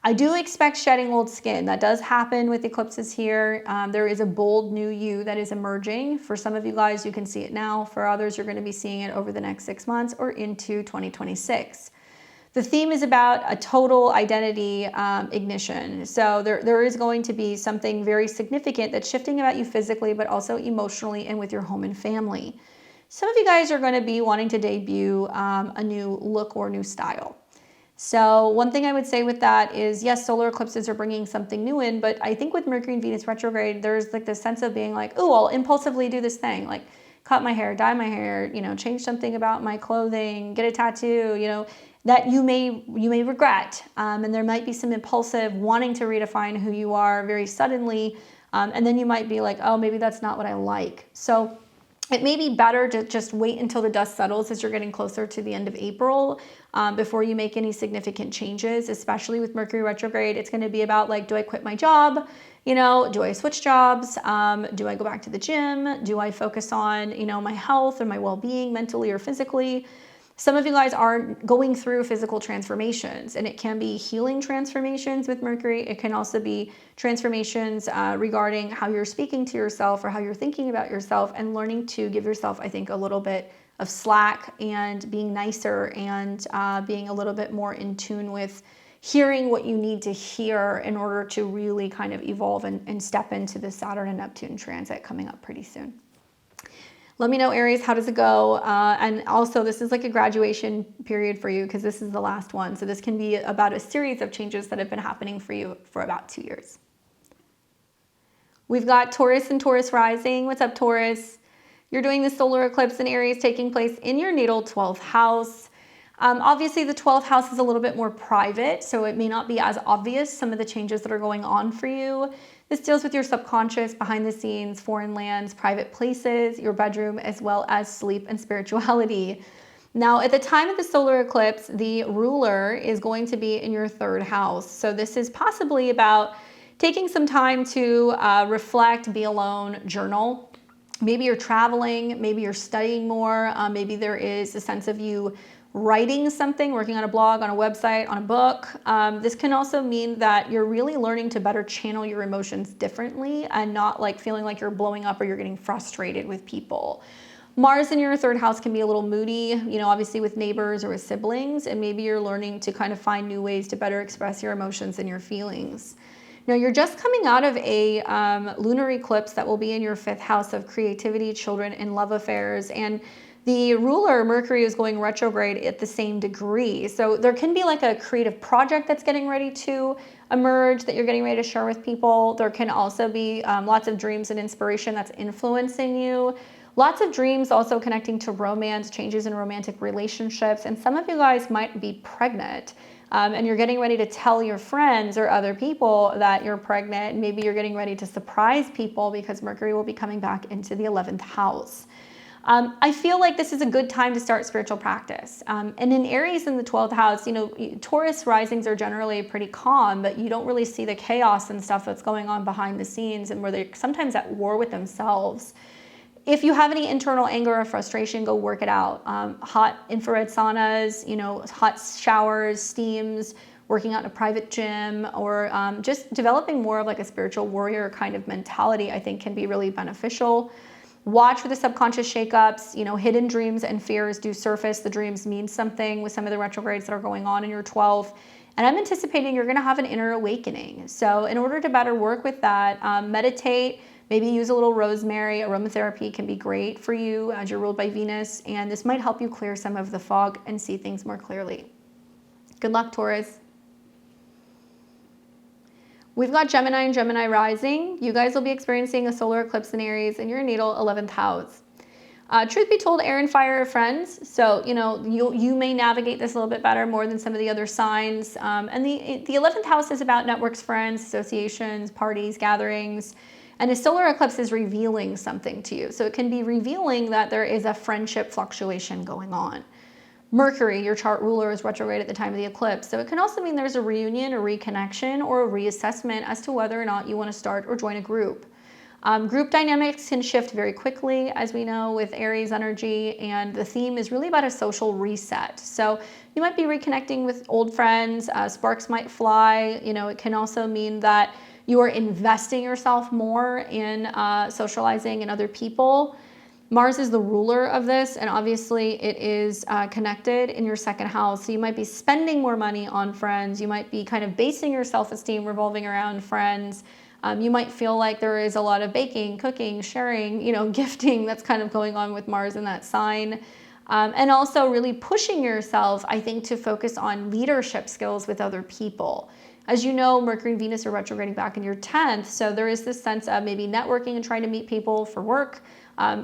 I do expect shedding old skin. That does happen with eclipses here. There is a bold new you that is emerging. For some of you guys, you can see it now. For others, you're going to be seeing it over the next 6 months or into 2026. The theme is about a total identity ignition. So there is going to be something very significant that's shifting about you physically, but also emotionally and with your home and family. Some of you guys are going to be wanting to debut a new look or new style. So one thing I would say with that is, yes, solar eclipses are bringing something new in, but I think with Mercury and Venus retrograde, there's like this sense of being like, oh, I'll impulsively do this thing, like cut my hair, dye my hair, you know, change something about my clothing, get a tattoo, you know, that you may regret. And there might be some impulsive wanting to redefine who you are very suddenly. And then you might be like, oh, maybe that's not what I like. So it may be better to just wait until the dust settles as you're getting closer to the end of April before you make any significant changes, especially with Mercury retrograde. It's going to be about like, do I quit my job? You know, do I switch jobs? Do I go back to the gym? Do I focus on, you know, my health or my well-being mentally or physically? Some of you guys are going through physical transformations, and it can be healing transformations with Mercury. It can also be transformations regarding how you're speaking to yourself or how you're thinking about yourself, and learning to give yourself, I think, a little bit of slack and being nicer and being a little bit more in tune with hearing what you need to hear in order to really kind of evolve and step into the Saturn and Neptune transit coming up pretty soon. Let me know, Aries, how does it go? And also, this is like a graduation period for you because this is the last one. So this can be about a series of changes that have been happening for you for about 2 years. We've got Taurus and Taurus rising. What's up, Taurus? You're doing the solar eclipse in Aries taking place in your natal 12th house. Obviously, the 12th house is a little bit more private, so it may not be as obvious some of the changes that are going on for you. This deals with your subconscious, behind the scenes, foreign lands, private places, your bedroom, as well as sleep and spirituality. Now, at the time of the solar eclipse, the ruler is going to be in your 3rd house. So this is possibly about taking some time to reflect, be alone, journal. Maybe you're traveling, maybe you're studying more, maybe there is a sense of you writing something, working on a blog, on a website, on a book. This can also mean that you're really learning to better channel your emotions differently and not like feeling like you're blowing up or you're getting frustrated with people. Mars in your 3rd house can be a little moody, you know, obviously with neighbors or with siblings, and maybe you're learning to kind of find new ways to better express your emotions and your feelings. Now, you're just coming out of a lunar eclipse that will be in your 5th house of creativity, children, and love affairs. And the ruler, Mercury, is going retrograde at the same degree. So there can be like a creative project that's getting ready to emerge that you're getting ready to share with people. There can also be lots of dreams and inspiration that's influencing you. Lots of dreams also connecting to romance, changes in romantic relationships. And some of you guys might be pregnant. And you're getting ready to tell your friends or other people that you're pregnant. Maybe you're getting ready to surprise people because Mercury will be coming back into the 11th house. I feel like this is a good time to start spiritual practice. And in Aries in the 12th house, you know, Taurus risings are generally pretty calm, but you don't really see the chaos and stuff that's going on behind the scenes and where they're sometimes at war with themselves. If you have any internal anger or frustration, go work it out. Hot infrared saunas, you know, hot showers, steams, working out in a private gym, or just developing more of like a spiritual warrior kind of mentality, I think can be really beneficial. Watch for the subconscious shakeups. You know, hidden dreams and fears do surface. The dreams mean something with some of the retrogrades that are going on in your 12th. And I'm anticipating you're going to have an inner awakening. So in order to better work with that, meditate. Maybe use a little rosemary. Aromatherapy can be great for you as you're ruled by Venus, and this might help you clear some of the fog and see things more clearly. Good luck, Taurus. We've got Gemini and Gemini rising. You guys will be experiencing a solar eclipse in Aries in your natal 11th house. Truth be told, air and fire are friends, so you know you may navigate this a little bit better more than some of the other signs. And the 11th house is about networks, friends, associations, parties, gatherings. And a solar eclipse is revealing something to you. So it can be revealing that there is a friendship fluctuation going on. Mercury, your chart ruler, is retrograde at the time of the eclipse. So it can also mean there's a reunion, a reconnection, or a reassessment as to whether or not you want to start or join a group. Group dynamics can shift very quickly, as we know, with Aries energy. And the theme is really about a social reset. So you might be reconnecting with old friends. Sparks might fly. You know, it can also mean that you are investing yourself more in socializing and other people. Mars is the ruler of this, and obviously it is connected in your 2nd house. So you might be spending more money on friends. You might be kind of basing your self-esteem revolving around friends. You might feel like there is a lot of baking, cooking, sharing, you know, gifting that's kind of going on with Mars in that sign. And also really pushing yourself, I think, to focus on leadership skills with other people. As you know, Mercury and Venus are retrograding back in your 10th, so there is this sense of maybe networking and trying to meet people for work,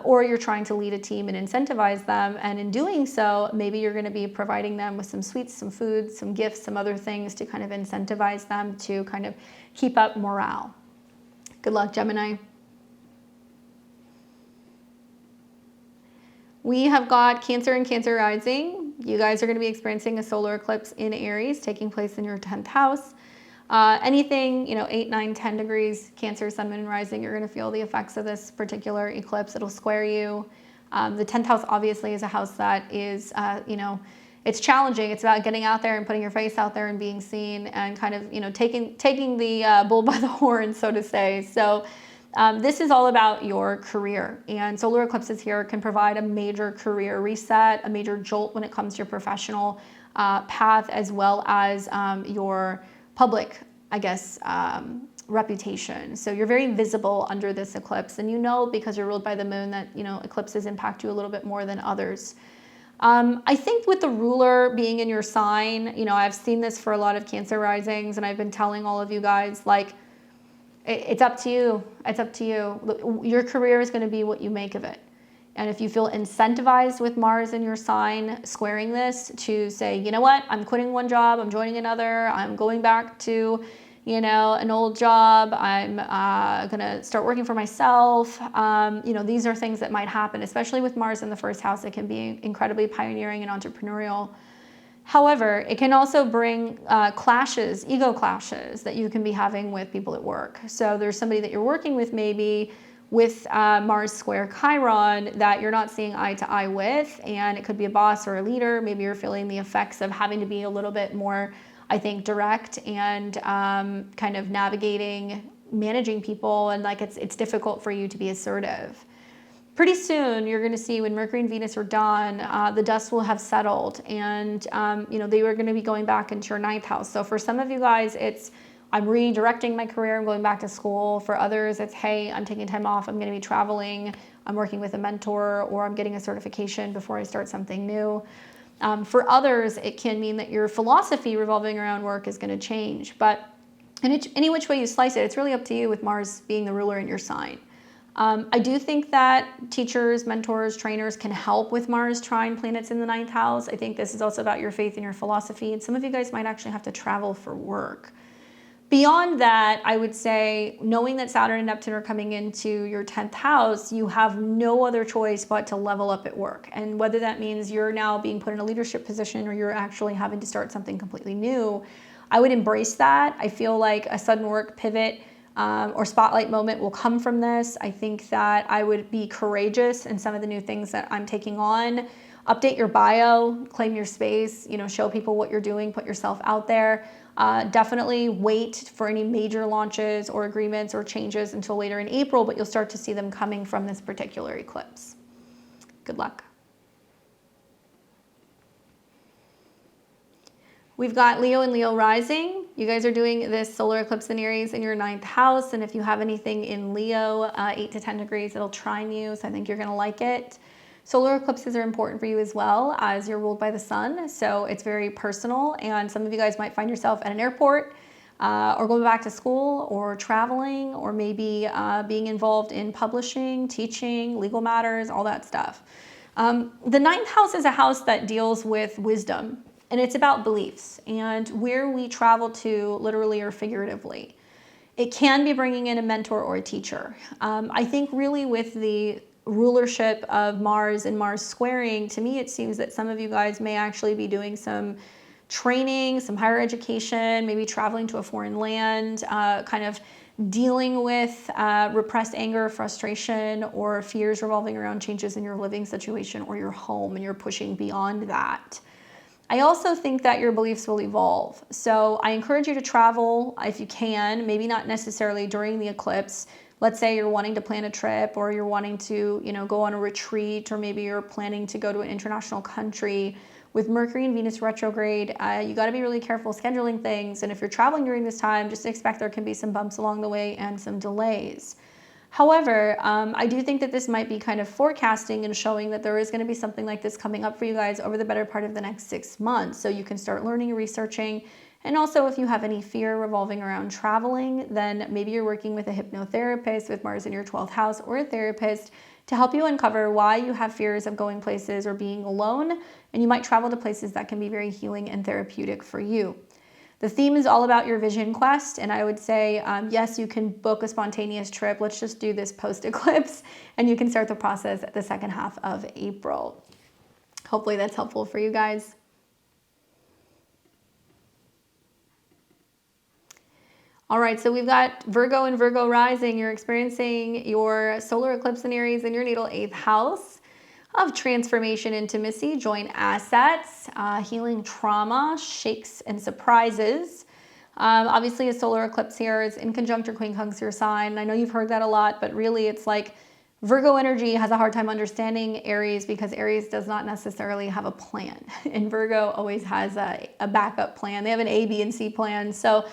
or you're trying to lead a team and incentivize them, and in doing so, maybe you're going to be providing them with some sweets, some food, some gifts, some other things to kind of incentivize them to kind of keep up morale. Good luck, Gemini. We have got Cancer and Cancer rising. You guys are going to be experiencing a solar eclipse in Aries taking place in your 10th house. Anything, you know, 8, 9, 10 degrees, Cancer, Sun, Moon, Rising, you're going to feel the effects of this particular eclipse. It'll square you. The 10th house obviously is a house that is, you know, it's challenging. It's about getting out there and putting your face out there and being seen and kind of, you know, taking the bull by the horn, so to say. So this is all about your career, and solar eclipses here can provide a major career reset, a major jolt when it comes to your professional path, as well as your public, I guess, reputation. So you're very visible under this eclipse, and you know, because you're ruled by the moon, that, you know, eclipses impact you a little bit more than others. I think with the ruler being in your sign, you know, I've seen this for a lot of Cancer risings, and I've been telling all of you guys, like, it's up to you. It's up to you. Your career is going to be what you make of it. And if you feel incentivized with Mars in your sign, squaring this to say, you know what, I'm quitting one job, I'm joining another, I'm going back to, you know, an old job, I'm going to start working for myself. You know, these are things that might happen, especially with Mars in the 1st house. It can be incredibly pioneering and entrepreneurial. However, it can also bring clashes, ego clashes that you can be having with people at work. So there's somebody that you're working with maybe with Mars square Chiron that you're not seeing eye to eye with, and it could be a boss or a leader. Maybe you're feeling the effects of having to be a little bit more, I think, direct and kind of navigating, managing people, and like it's difficult for you to be assertive. Pretty soon, you're going to see when Mercury and Venus are done, the dust will have settled, and you know, they were going to be going back into your 9th house. So for some of you guys, it's I'm redirecting my career, I'm going back to school. For others, it's, hey, I'm taking time off, I'm going to be traveling, I'm working with a mentor, or I'm getting a certification before I start something new. For others, it can mean that your philosophy revolving around work is going to change. But any which way you slice it, it's really up to you with Mars being the ruler in your sign. I do think that teachers, mentors, trainers can help with Mars trine planets in the 9th house. I think this is also about your faith and your philosophy, and some of you guys might actually have to travel for work. Beyond that, I would say, knowing that Saturn and Neptune are coming into your 10th house, you have no other choice but to level up at work. And whether that means you're now being put in a leadership position or you're actually having to start something completely new, I would embrace that. I feel like a sudden work pivot or spotlight moment will come from this. I think that I would be courageous in some of the new things that I'm taking on. Update your bio, claim your space, show people what you're doing, put yourself out there. Definitely wait for any major launches or agreements or changes until later in April, but you'll start to see them coming from this particular eclipse. Good luck. We've got Leo and Leo rising. You guys are doing this solar eclipse in Aries in your 9th house. And if you have anything in Leo, 8 to 10 degrees, it'll trine you. So I think you're going to like it. Solar eclipses are important for you as well, as you're ruled by the sun. So it's very personal. And some of you guys might find yourself at an airport or going back to school or traveling or maybe being involved in publishing, teaching, legal matters, all that stuff. The 9th house is a house that deals with wisdom. And it's about beliefs and where we travel to, literally or figuratively. It can be bringing in a mentor or a teacher. I think really with the rulership of Mars and Mars squaring, to me it seems that some of you guys may actually be doing some training, some higher education, maybe traveling to a foreign land, kind of dealing with repressed anger, frustration, or fears revolving around changes in your living situation or your home, and you're pushing beyond that. I also think that your beliefs will evolve. So I encourage you to travel if you can, maybe not necessarily during the eclipse. Let's say you're wanting to plan a trip or you're wanting to, go on a retreat, or maybe you're planning to go to an international country. With Mercury and Venus retrograde, you got to be really careful scheduling things. And if you're traveling during this time, just expect there can be some bumps along the way and some delays. However, I do think that this might be kind of forecasting and showing that there is going to be something like this coming up for you guys over the better part of the next 6 months. So you can start learning and researching. And also, if you have any fear revolving around traveling, then maybe you're working with a hypnotherapist with Mars in your 12th house, or a therapist to help you uncover why you have fears of going places or being alone. And you might travel to places that can be very healing and therapeutic for you. The theme is all about your vision quest, and I would say, yes, you can book a spontaneous trip. Let's just do this post-eclipse, and you can start the process at the second half of April. Hopefully that's helpful for you guys. All right, so we've got Virgo and Virgo rising. You're experiencing your solar eclipse in Aries in your natal 8th house of transformation, intimacy, joint assets, healing trauma, shakes and surprises. Obviously, a solar eclipse here is in conjunct or quincunx your sign. I know you've heard that a lot, but really it's like Virgo energy has a hard time understanding Aries because Aries does not necessarily have a plan. And Virgo always has a backup plan. They have an A, B, and C plan. So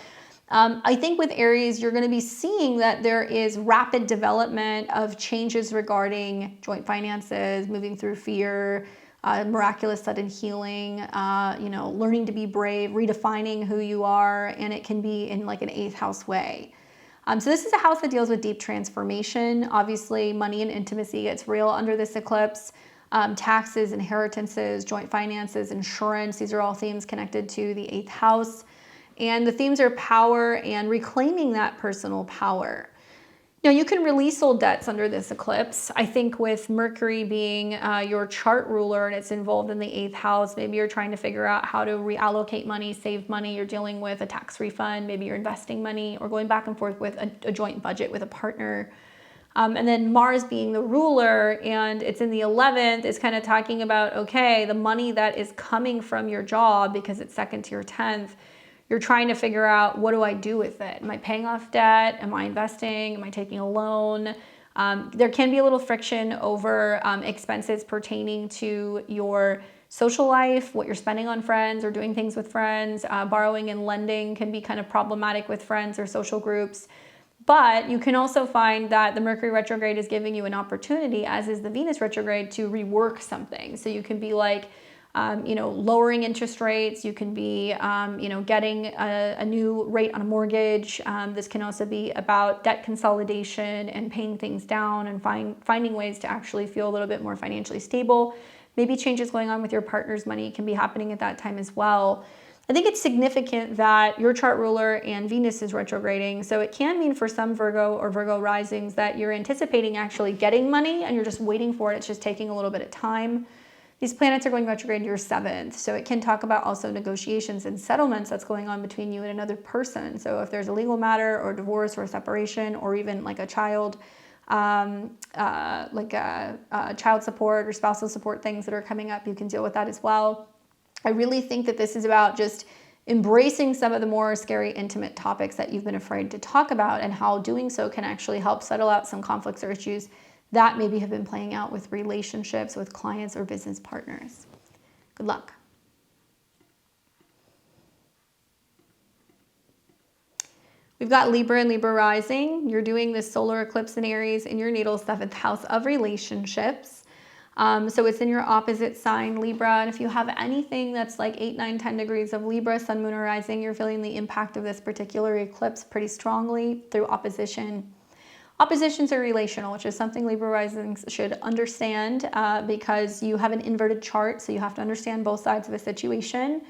I think with Aries, you're going to be seeing that there is rapid development of changes regarding joint finances, moving through fear, miraculous sudden healing, learning to be brave, redefining who you are, and it can be in like an 8th house way. So this is a house that deals with deep transformation. Obviously, money and intimacy gets real under this eclipse. Taxes, inheritances, joint finances, insurance, these are all themes connected to the 8th house. And the themes are power and reclaiming that personal power. Now, you can release old debts under this eclipse. I think with Mercury being your chart ruler and it's involved in the 8th house, maybe you're trying to figure out how to reallocate money, save money. You're dealing with a tax refund. Maybe you're investing money or going back and forth with a joint budget with a partner. And then Mars being the ruler and it's in the 11th is kind of talking about, okay, the money that is coming from your job because it's second to your 10th, you're trying to figure out, what do I do with it? Am I paying off debt? Am I investing? Am I taking a loan? There can be a little friction over expenses pertaining to your social life, what you're spending on friends or doing things with friends. Borrowing and lending can be kind of problematic with friends or social groups. But you can also find that the Mercury retrograde is giving you an opportunity, as is the Venus retrograde, to rework something. So you can be like, lowering interest rates. You can be, getting a new rate on a mortgage. This can also be about debt consolidation and paying things down and finding ways to actually feel a little bit more financially stable. Maybe changes going on with your partner's money can be happening at that time as well. I think it's significant that your chart ruler and Venus is retrograding. So it can mean for some Virgo or Virgo risings that you're anticipating actually getting money and you're just waiting for it. It's just taking a little bit of time. These planets are going retrograde in your 7th. So it can talk about also negotiations and settlements that's going on between you and another person. So if there's a legal matter or divorce or separation or even like a child, child support or spousal support things that are coming up, you can deal with that as well. I really think that this is about just embracing some of the more scary, intimate topics that you've been afraid to talk about and how doing so can actually help settle out some conflicts or issues that maybe have been playing out with relationships with clients or business partners. Good luck. We've got Libra and Libra rising. You're doing this solar eclipse in Aries in your natal 7th house of relationships. So it's in your opposite sign, Libra. And if you have anything that's like 8, 9, 10 degrees of Libra, sun, moon, or rising, you're feeling the impact of this particular eclipse pretty strongly through opposition. Oppositions are relational, which is something Libra risings should understand because you have an inverted chart. So you have to understand both sides of a situation.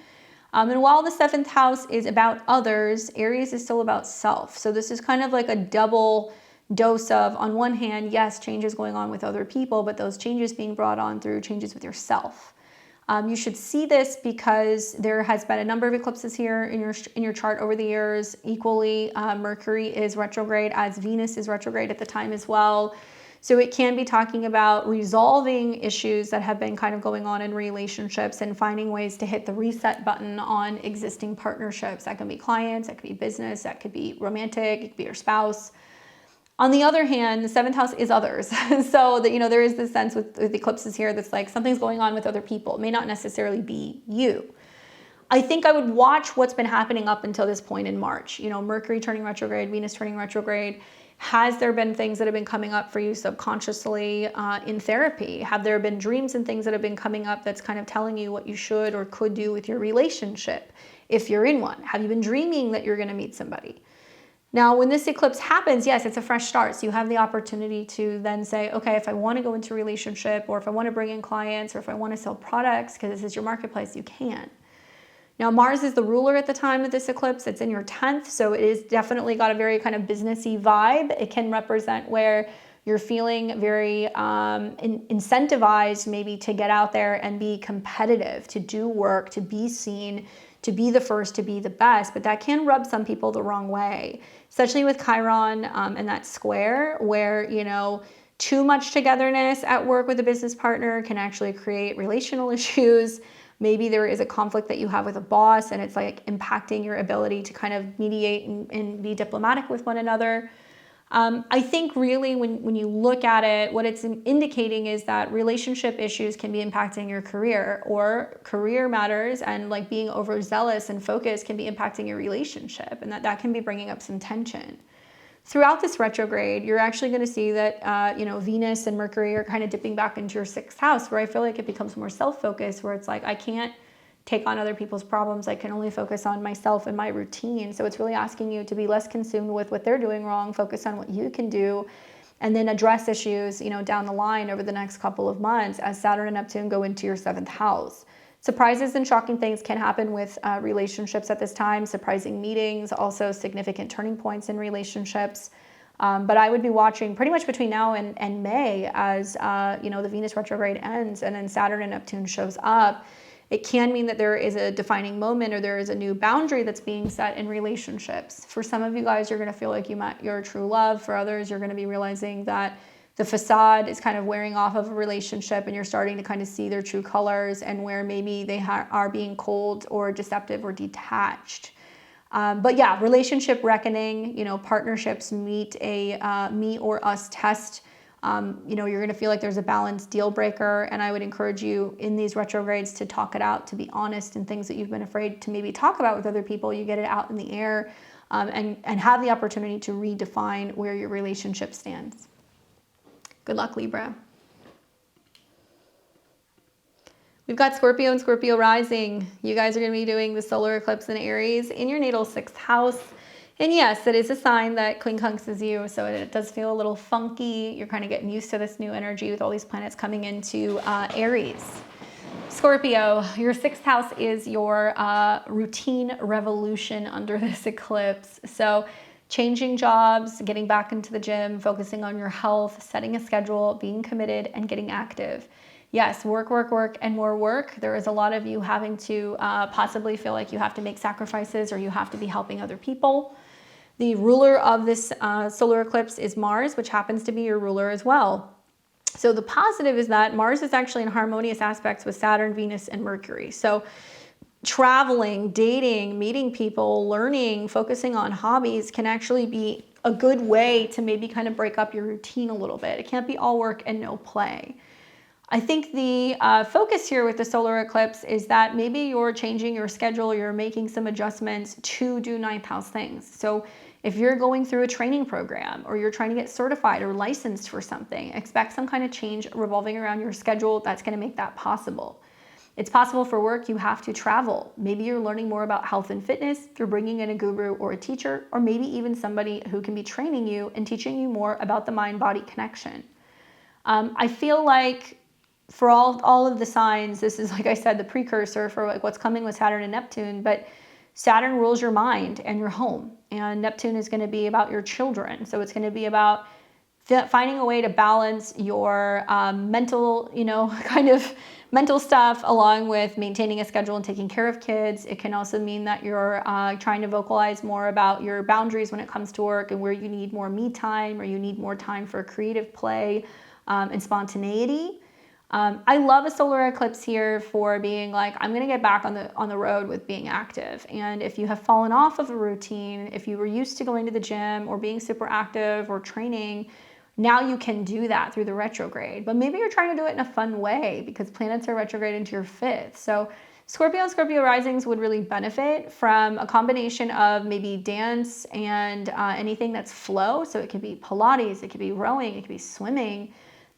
And while the 7th house is about others, Aries is still about self. So this is kind of like a double dose of, on one hand, yes, changes going on with other people, but those changes being brought on through changes with yourself. You should see this because there has been a number of eclipses here in your chart over the years. Equally, Mercury is retrograde as Venus is retrograde at the time as well. So it can be talking about resolving issues that have been kind of going on in relationships and finding ways to hit the reset button on existing partnerships. That can be clients, that could be business, that could be romantic, it could be your spouse. On the other hand, the 7th house is others. So that, there is this sense with eclipses here that's like something's going on with other people. It may not necessarily be you. I think I would watch what's been happening up until this point in March. Mercury turning retrograde, Venus turning retrograde. Has there been things that have been coming up for you subconsciously in therapy? Have there been dreams and things that have been coming up that's kind of telling you what you should or could do with your relationship if you're in one? Have you been dreaming that you're going to meet somebody? Now, when this eclipse happens, yes, it's a fresh start. So you have the opportunity to then say, okay, if I want to go into a relationship or if I want to bring in clients or if I want to sell products, because this is your marketplace, you can. Now, Mars is the ruler at the time of this eclipse. It's in your 10th, so it is definitely got a very kind of businessy vibe. It can represent where you're feeling very incentivized maybe to get out there and be competitive, to do work, to be seen, to be the first, to be the best, but that can rub some people the wrong way, especially with Chiron and that square where, too much togetherness at work with a business partner can actually create relational issues. Maybe there is a conflict that you have with a boss and it's like impacting your ability to kind of mediate and be diplomatic with one another. I think really when you look at it, what it's indicating is that relationship issues can be impacting your career or career matters and like being overzealous and focused can be impacting your relationship and that can be bringing up some tension. Throughout this retrograde, you're actually going to see that, Venus and Mercury are kind of dipping back into your 6th house where I feel like it becomes more self-focused where it's like, I can't take on other people's problems. I can only focus on myself and my routine. So it's really asking you to be less consumed with what they're doing wrong, focus on what you can do, and then address issues, down the line over the next couple of months as Saturn and Neptune go into your 7th house. Surprises and shocking things can happen with relationships at this time, surprising meetings, also significant turning points in relationships. But I would be watching pretty much between now and May as, the Venus retrograde ends and then Saturn and Neptune shows up. It can mean that there is a defining moment or there is a new boundary that's being set in relationships. For some of you guys, you're going to feel like you met your true love. For others, you're going to be realizing that the facade is kind of wearing off of a relationship and you're starting to kind of see their true colors and where maybe they are being cold or deceptive or detached. But yeah, relationship reckoning, partnerships meet a me or us test You know, you're going to feel like there's a balance deal breaker. And I would encourage you in these retrogrades to talk it out, to be honest, and things that you've been afraid to maybe talk about with other people. You get it out in the air, and have the opportunity to redefine where your relationship stands. Good luck, Libra. We've got Scorpio and Scorpio rising. You guys are going to be doing the solar eclipse in Aries in your natal 6th house. And yes, it is a sign that quincunxes you, so it does feel a little funky. You're kind of getting used to this new energy with all these planets coming into Aries. Scorpio, your 6th house is your routine revolution under this eclipse. So changing jobs, getting back into the gym, focusing on your health, setting a schedule, being committed, and getting active. Yes, work, work, work, and more work. There is a lot of you having to possibly feel like you have to make sacrifices or you have to be helping other people. The ruler of this solar eclipse is Mars, which happens to be your ruler as well. So the positive is that Mars is actually in harmonious aspects with Saturn, Venus, and Mercury. So traveling, dating, meeting people, learning, focusing on hobbies can actually be a good way to maybe kind of break up your routine a little bit. It can't be all work and no play. I think the focus here with the solar eclipse is that maybe you're changing your schedule, you're making some adjustments to do 9th house things. So if you're going through a training program or you're trying to get certified or licensed for something, expect some kind of change revolving around your schedule that's going to make that possible. It's possible for work, you have to travel. Maybe you're learning more about health and fitness through bringing in a guru or a teacher, or maybe even somebody who can be training you and teaching you more about the mind-body connection. I feel like for all of the signs, this is, like I said, the precursor for like what's coming with Saturn and Neptune, but Saturn rules your mind and your home, and Neptune is going to be about your children. So it's going to be about finding a way to balance your mental, kind of mental stuff along with maintaining a schedule and taking care of kids. It can also mean that you're trying to vocalize more about your boundaries when it comes to work and where you need more me time or you need more time for creative play and spontaneity. I love a solar eclipse here for being like, I'm going to get back on the road with being active. And if you have fallen off of a routine, if you were used to going to the gym or being super active or training, now you can do that through the retrograde. But maybe you're trying to do it in a fun way because planets are retrograde into your 5th. So Scorpio and Scorpio risings would really benefit from a combination of maybe dance and anything that's flow. So it could be Pilates, it could be rowing, it could be swimming.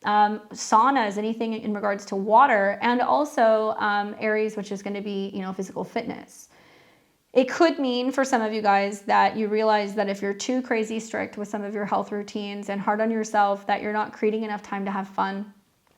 Saunas, anything in regards to water, and also Aries, which is going to be, physical fitness. It could mean for some of you guys that you realize that if you're too crazy strict with some of your health routines and hard on yourself, that you're not creating enough time to have fun.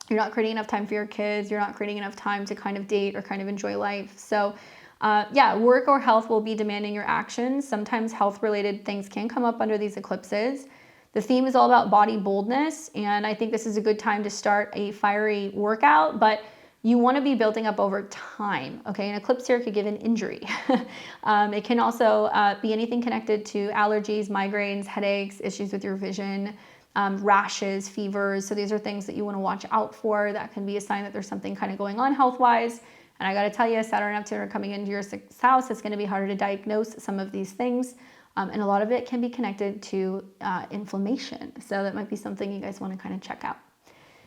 You're not creating enough time for your kids. You're not creating enough time to kind of date or kind of enjoy life. So work or health will be demanding your actions. Sometimes health-related things can come up under these eclipses. The theme is all about body boldness, and I think this is a good time to start a fiery workout, but you want to be building up over time, okay? An eclipse here could give an injury. It can also be anything connected to allergies, migraines, headaches, issues with your vision, rashes, fevers. So these are things that you want to watch out for. That can be a sign that there's something kind of going on health-wise. And I got to tell you, Saturn and Neptune are coming into your 6th house. It's going to be harder to diagnose some of these things. And a lot of it can be connected to inflammation. So that might be something you guys want to kind of check out.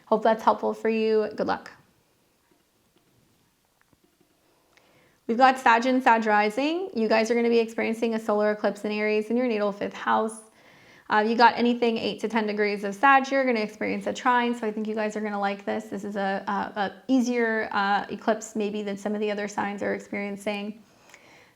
Hope that's helpful for you. Good luck. We've got Sag and Sag rising. You guys are going to be experiencing a solar eclipse in Aries in your natal 5th house. You got anything 8 to 10 degrees of Sag, you're going to experience a trine. So I think you guys are going to like this. This is a easier eclipse maybe than some of the other signs are experiencing.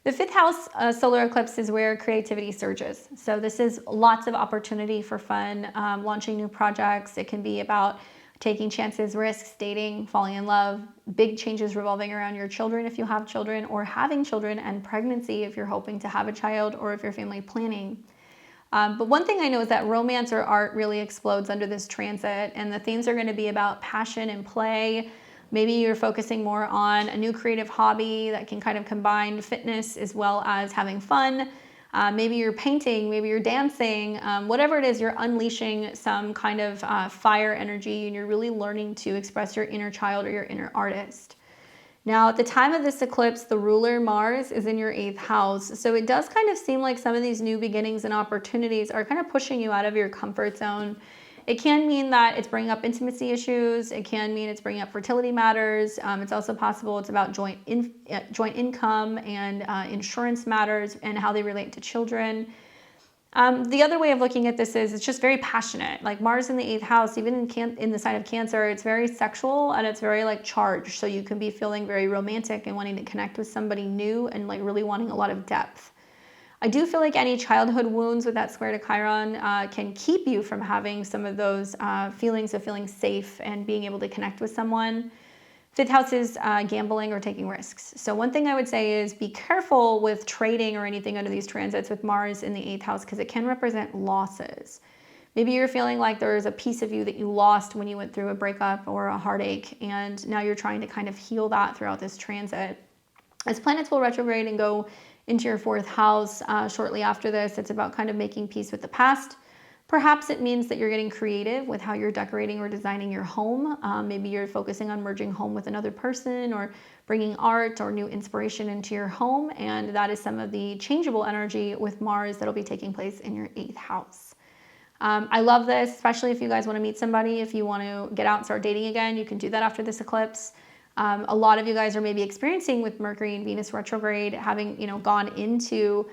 The 5th house solar eclipse is where creativity surges. So this is lots of opportunity for fun, launching new projects. It can be about taking chances, risks, dating, falling in love, big changes revolving around your children if you have children, or having children and pregnancy if you're hoping to have a child or if you're family planning. But one thing I know is that romance or art really explodes under this transit, and the themes are going to be about passion and play. Maybe you're focusing more on a new creative hobby that can kind of combine fitness as well as having fun. Maybe you're painting, maybe you're dancing, whatever it is, you're unleashing some kind of fire energy and you're really learning to express your inner child or your inner artist. Now, at the time of this eclipse, the ruler Mars is in your 8th house. So it does kind of seem like some of these new beginnings and opportunities are kind of pushing you out of your comfort zone. it can mean that it's bringing up intimacy issues. It can mean it's bringing up fertility matters. It's also possible it's about joint income and insurance matters and how they relate to children. The other way of looking at this is it's just very passionate. Like Mars in the 8th house, even in the sign of Cancer, it's very sexual and it's very like charged. So you can be feeling very romantic and wanting to connect with somebody new and like really wanting a lot of depth. I do feel like any childhood wounds with that square to Chiron can keep you from having some of those feelings of feeling safe and being able to connect with someone. 5th house is gambling or taking risks. So one thing I would say is be careful with trading or anything under these transits with Mars in the 8th house because it can represent losses. Maybe you're feeling like there's a piece of you that you lost when you went through a breakup or a heartache, and now you're trying to kind of heal that throughout this transit. As planets will retrograde and go into your 4th house shortly after this, it's about kind of making peace with the past. Perhaps it means that you're getting creative with how you're decorating or designing your home. Maybe you're focusing on merging home with another person or bringing art or new inspiration into your home. And that is some of the changeable energy with Mars that'll be taking place in your 8th house. I love this, especially if you guys want to meet somebody. If you want to get out and start dating again, you can do that after this eclipse. A lot of you guys are maybe experiencing with Mercury and Venus retrograde, having gone into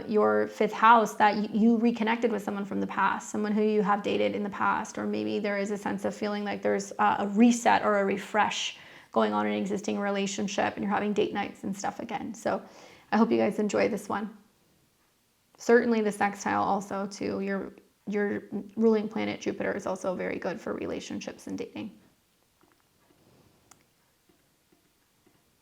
your 5th house, that you reconnected with someone from the past, someone who you have dated in the past, or maybe there is a sense of feeling like there's a reset or a refresh going on in an existing relationship and you're having date nights and stuff again. So I hope you guys enjoy this one. Certainly the sextile also to your ruling planet Jupiter is also very good for relationships and dating.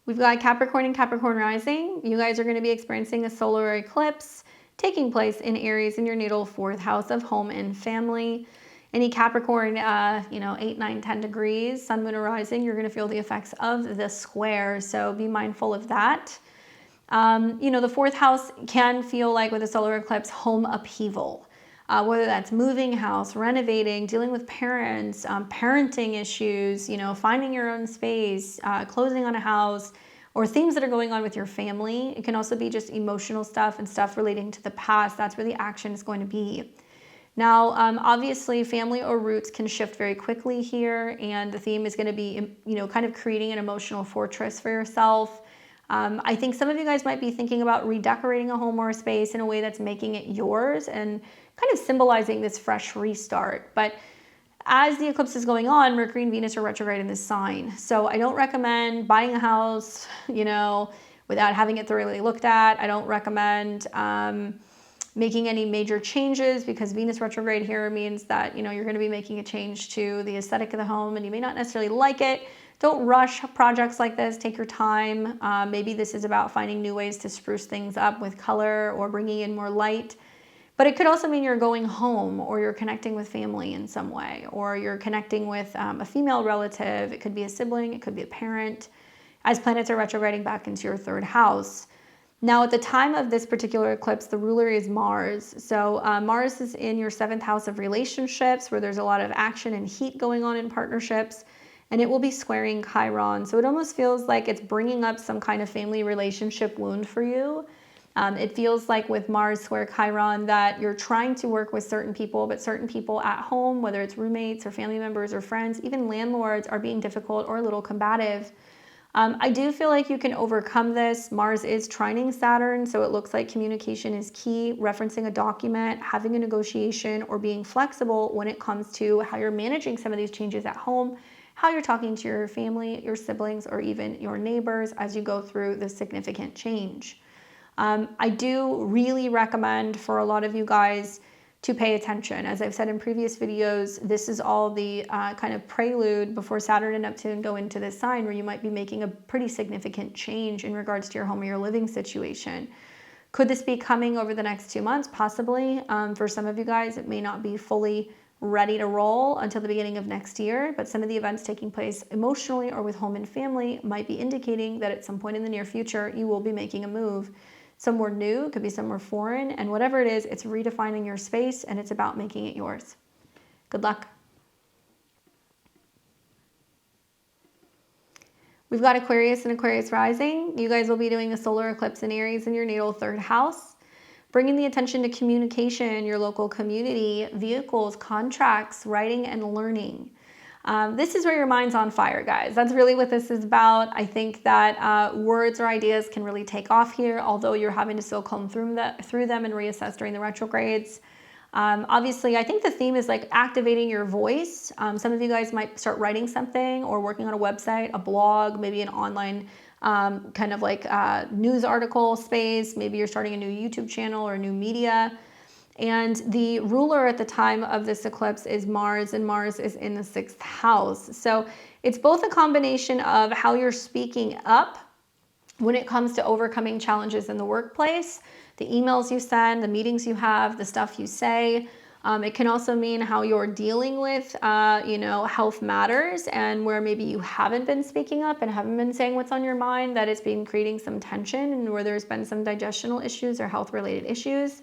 We've got Capricorn and Capricorn rising. You guys are going to be experiencing a solar eclipse taking place in Aries in your natal 4th house of home and family. Any Capricorn, 8, 9, 10 degrees, sun, moon, or rising, you're going to feel the effects of the square. So be mindful of that. The 4th house can feel like with a solar eclipse, home upheaval. Whether that's moving house, renovating, dealing with parents, parenting issues, finding your own space, closing on a house, or things that are going on with your family. It can also be just emotional stuff and stuff relating to the past. That's where the action is going to be. Now, obviously, family or roots can shift very quickly here, and the theme is going to be, kind of creating an emotional fortress for yourself. I think some of you guys might be thinking about redecorating a home or a space in a way that's making it yours and kind of symbolizing this fresh restart. But as the eclipse is going on, Mercury and Venus are retrograde in this sign. So I don't recommend buying a house, without having it thoroughly looked at. I don't recommend making any major changes because Venus retrograde here means that, you're going to be making a change to the aesthetic of the home and you may not necessarily like it. Don't rush projects like this. Take your time. Maybe this is about finding new ways to spruce things up with color or bringing in more light. But it could also mean you're going home or you're connecting with family in some way, or you're connecting with a female relative. It could be a sibling. It could be a parent, as planets are retrograding back into your 3rd house. Now, at the time of this particular eclipse, the ruler is Mars. So Mars is in your 7th house of relationships, where there's a lot of action and heat going on in partnerships. And it will be squaring Chiron. So it almost feels like it's bringing up some kind of family relationship wound for you. It feels like with Mars square Chiron that you're trying to work with certain people, but certain people at home, whether it's roommates or family members or friends, even landlords, are being difficult or a little combative. I do feel like you can overcome this. Mars is trining Saturn, so it looks like communication is key, referencing a document, having a negotiation, or being flexible when it comes to how you're managing some of these changes at home, how you're talking to your family, your siblings, or even your neighbors as you go through this significant change. I do really recommend for a lot of you guys to pay attention. As I've said in previous videos, this is all the kind of prelude before Saturn and Neptune go into this sign where you might be making a pretty significant change in regards to your home or your living situation. Could this be coming over the next 2 months? Possibly. For some of you guys, it may not be fully ready to roll until the beginning of next year, but some of the events taking place emotionally or with home and family might be indicating that at some point in the near future, you will be making a move. Somewhere new, could be somewhere foreign, and whatever it is, it's redefining your space and it's about making it yours. Good luck. We've got Aquarius and Aquarius rising. You guys will be doing a solar eclipse in Aries in your natal 3rd house. bringing the attention to communication, your local community, vehicles, contracts, writing, and learning. This is where your mind's on fire, guys. That's really what this is about. I think that words or ideas can really take off here, although you're having to still comb through them and reassess during the retrogrades. Obviously, I think the theme is like activating your voice. Some of you guys might start writing something or working on a website, a blog, maybe an online kind of like news article space. Maybe you're starting a new YouTube channel or new media. And the ruler at the time of this eclipse is Mars, and Mars is in the 6th house. So it's both a combination of how you're speaking up when it comes to overcoming challenges in the workplace, the emails you send, the meetings you have, the stuff you say. It can also mean how you're dealing with, health matters, and where maybe you haven't been speaking up and haven't been saying what's on your mind, that it's been creating some tension, and where there's been some digestional issues or health-related issues.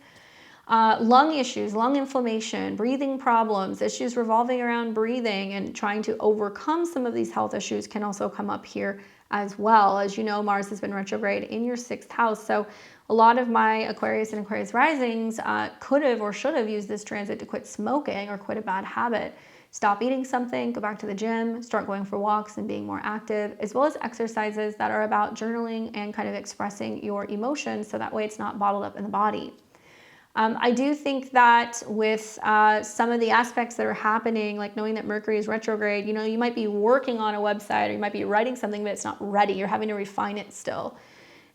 Lung issues, lung inflammation, breathing problems, issues revolving around breathing and trying to overcome some of these health issues can also come up here as well. As you know, Mars has been retrograde in your 6th house. So a lot of my Aquarius and Aquarius risings could have or should have used this transit to quit smoking or quit a bad habit. Stop eating something, go back to the gym, start going for walks and being more active, as well as exercises that are about journaling and kind of expressing your emotions so that way it's not bottled up in the body. I do think that with some of the aspects that are happening, like knowing that Mercury is retrograde, you might be working on a website or you might be writing something, but it's not ready. You're having to refine it still.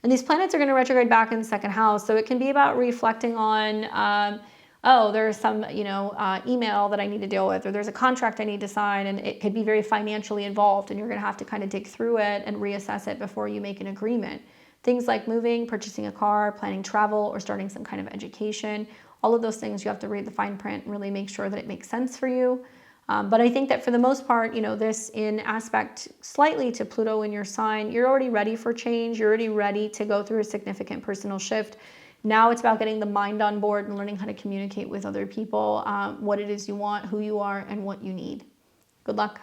And these planets are going to retrograde back in the 2nd house. So it can be about reflecting on, there's some, email that I need to deal with, or there's a contract I need to sign, and it could be very financially involved, and you're going to have to kind of dig through it and reassess it before you make an agreement. Things like moving, purchasing a car, planning travel, or starting some kind of education. All of those things you have to read the fine print and really make sure that it makes sense for you. But I think that for the most part, this in aspect slightly to Pluto in your sign, you're already ready for change. You're already ready to go through a significant personal shift. Now it's about getting the mind on board and learning how to communicate with other people, what it is you want, who you are, and what you need. Good luck.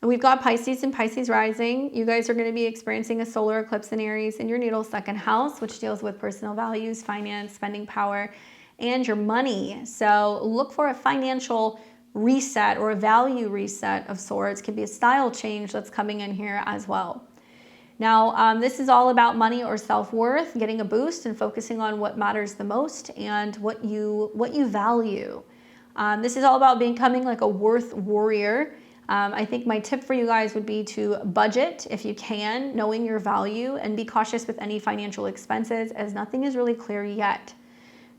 And we've got Pisces and Pisces rising. You guys are going to be experiencing a solar eclipse in Aries in your natal 2nd house, which deals with personal values, finance, spending power, and your money. So look for a financial reset or a value reset of sorts. It could be a style change that's coming in here as well. Now, this is all about money or self-worth, getting a boost and focusing on what matters the most and what you value. This is all about becoming like a worth warrior. I think my tip for you guys would be to budget if you can, knowing your value, and be cautious with any financial expenses as nothing is really clear yet.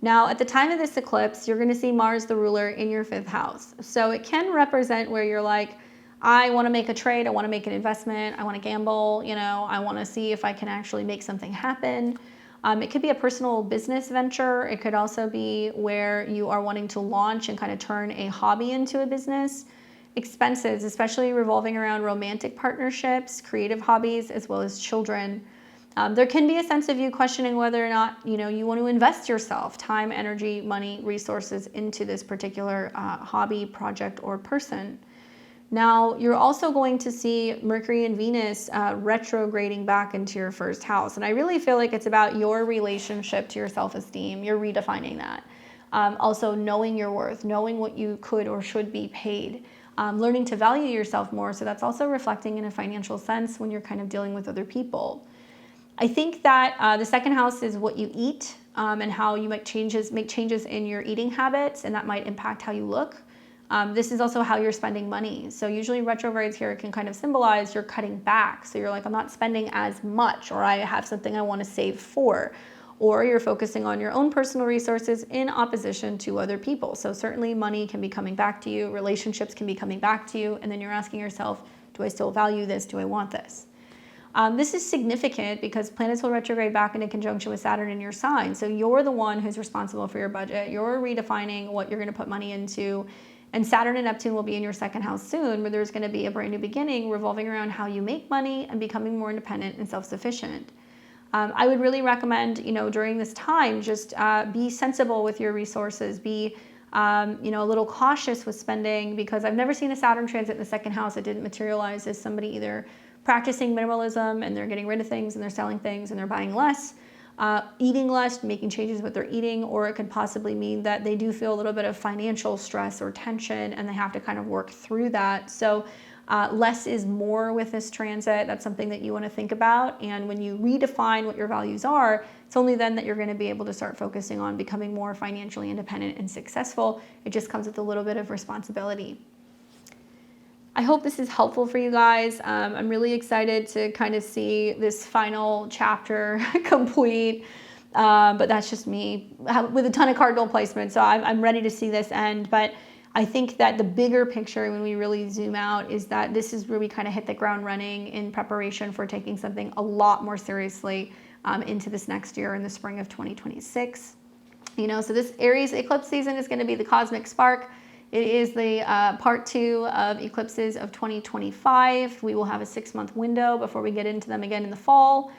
Now, at the time of this eclipse, you're going to see Mars, the ruler, in your 5th house. So it can represent where you're like, I want to make a trade, I want to make an investment, I want to gamble, I want to see if I can actually make something happen. It could be a personal business venture. It could also be where you are wanting to launch and kind of turn a hobby into a business. Expenses, especially revolving around romantic partnerships, creative hobbies, as well as children. There can be a sense of you questioning whether or not you want to invest yourself, time, energy, money, resources into this particular hobby, project, or person. Now, you're also going to see Mercury and Venus retrograding back into your 1st house. And I really feel like it's about your relationship to your self-esteem. You're redefining that. Also knowing your worth, knowing what you could or should be paid. Learning to value yourself more. So that's also reflecting in a financial sense when you're kind of dealing with other people. I think that the 2nd house is what you eat and how you make changes in your eating habits, and that might impact how you look. This is also how you're spending money. So usually retrogrades here can kind of symbolize you're cutting back. So you're like, I'm not spending as much, or I have something I want to save for. Or you're focusing on your own personal resources in opposition to other people. So certainly money can be coming back to you, relationships can be coming back to you, and then you're asking yourself, do I still value this? Do I want this? This is significant because planets will retrograde back into conjunction with Saturn in your sign. So you're the one who's responsible for your budget. You're redefining what you're going to put money into. And Saturn and Neptune will be in your 2nd house soon, where there's going to be a brand new beginning revolving around how you make money and becoming more independent and self-sufficient. I would really recommend, during this time, just be sensible with your resources, be, a little cautious with spending, because I've never seen a Saturn transit in the 2nd house that didn't materialize as somebody either practicing minimalism and they're getting rid of things and they're selling things and they're buying less, eating less, making changes with their eating, or it could possibly mean that they do feel a little bit of financial stress or tension and they have to kind of work through that. So less is more with this transit. That's something that you want to think about. And when you redefine what your values are, it's only then that you're going to be able to start focusing on becoming more financially independent and successful. It just comes with a little bit of responsibility. I hope this is helpful for you guys. I'm really excited to kind of see this final chapter complete. But that's just me with a ton of cardinal placement. So I'm ready to see this end. But I think that the bigger picture, when we really zoom out, is that this is where we kind of hit the ground running in preparation for taking something a lot more seriously into this next year in the spring of 2026. You know, so this Aries eclipse season is going to be the cosmic spark. It is the part 2 of eclipses of 2025. We will have a 6-month window before we get into them again in the fall.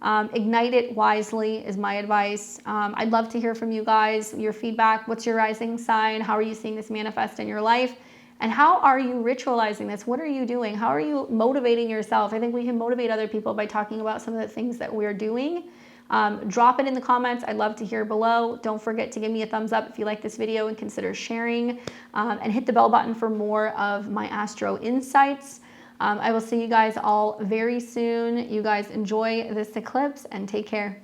Ignite it wisely is my advice. I'd love to hear from you guys, your feedback. What's your rising sign? How are you seeing this manifest in your life? And how are you ritualizing this? What are you doing? How are you motivating yourself? I think we can motivate other people by talking about some of the things that we're doing. Drop it in the comments. I'd love to hear below. Don't forget to give me a thumbs up if you like this video and consider sharing, and hit the bell button for more of my astro insights. I will see you guys all very soon. You guys enjoy this eclipse and take care.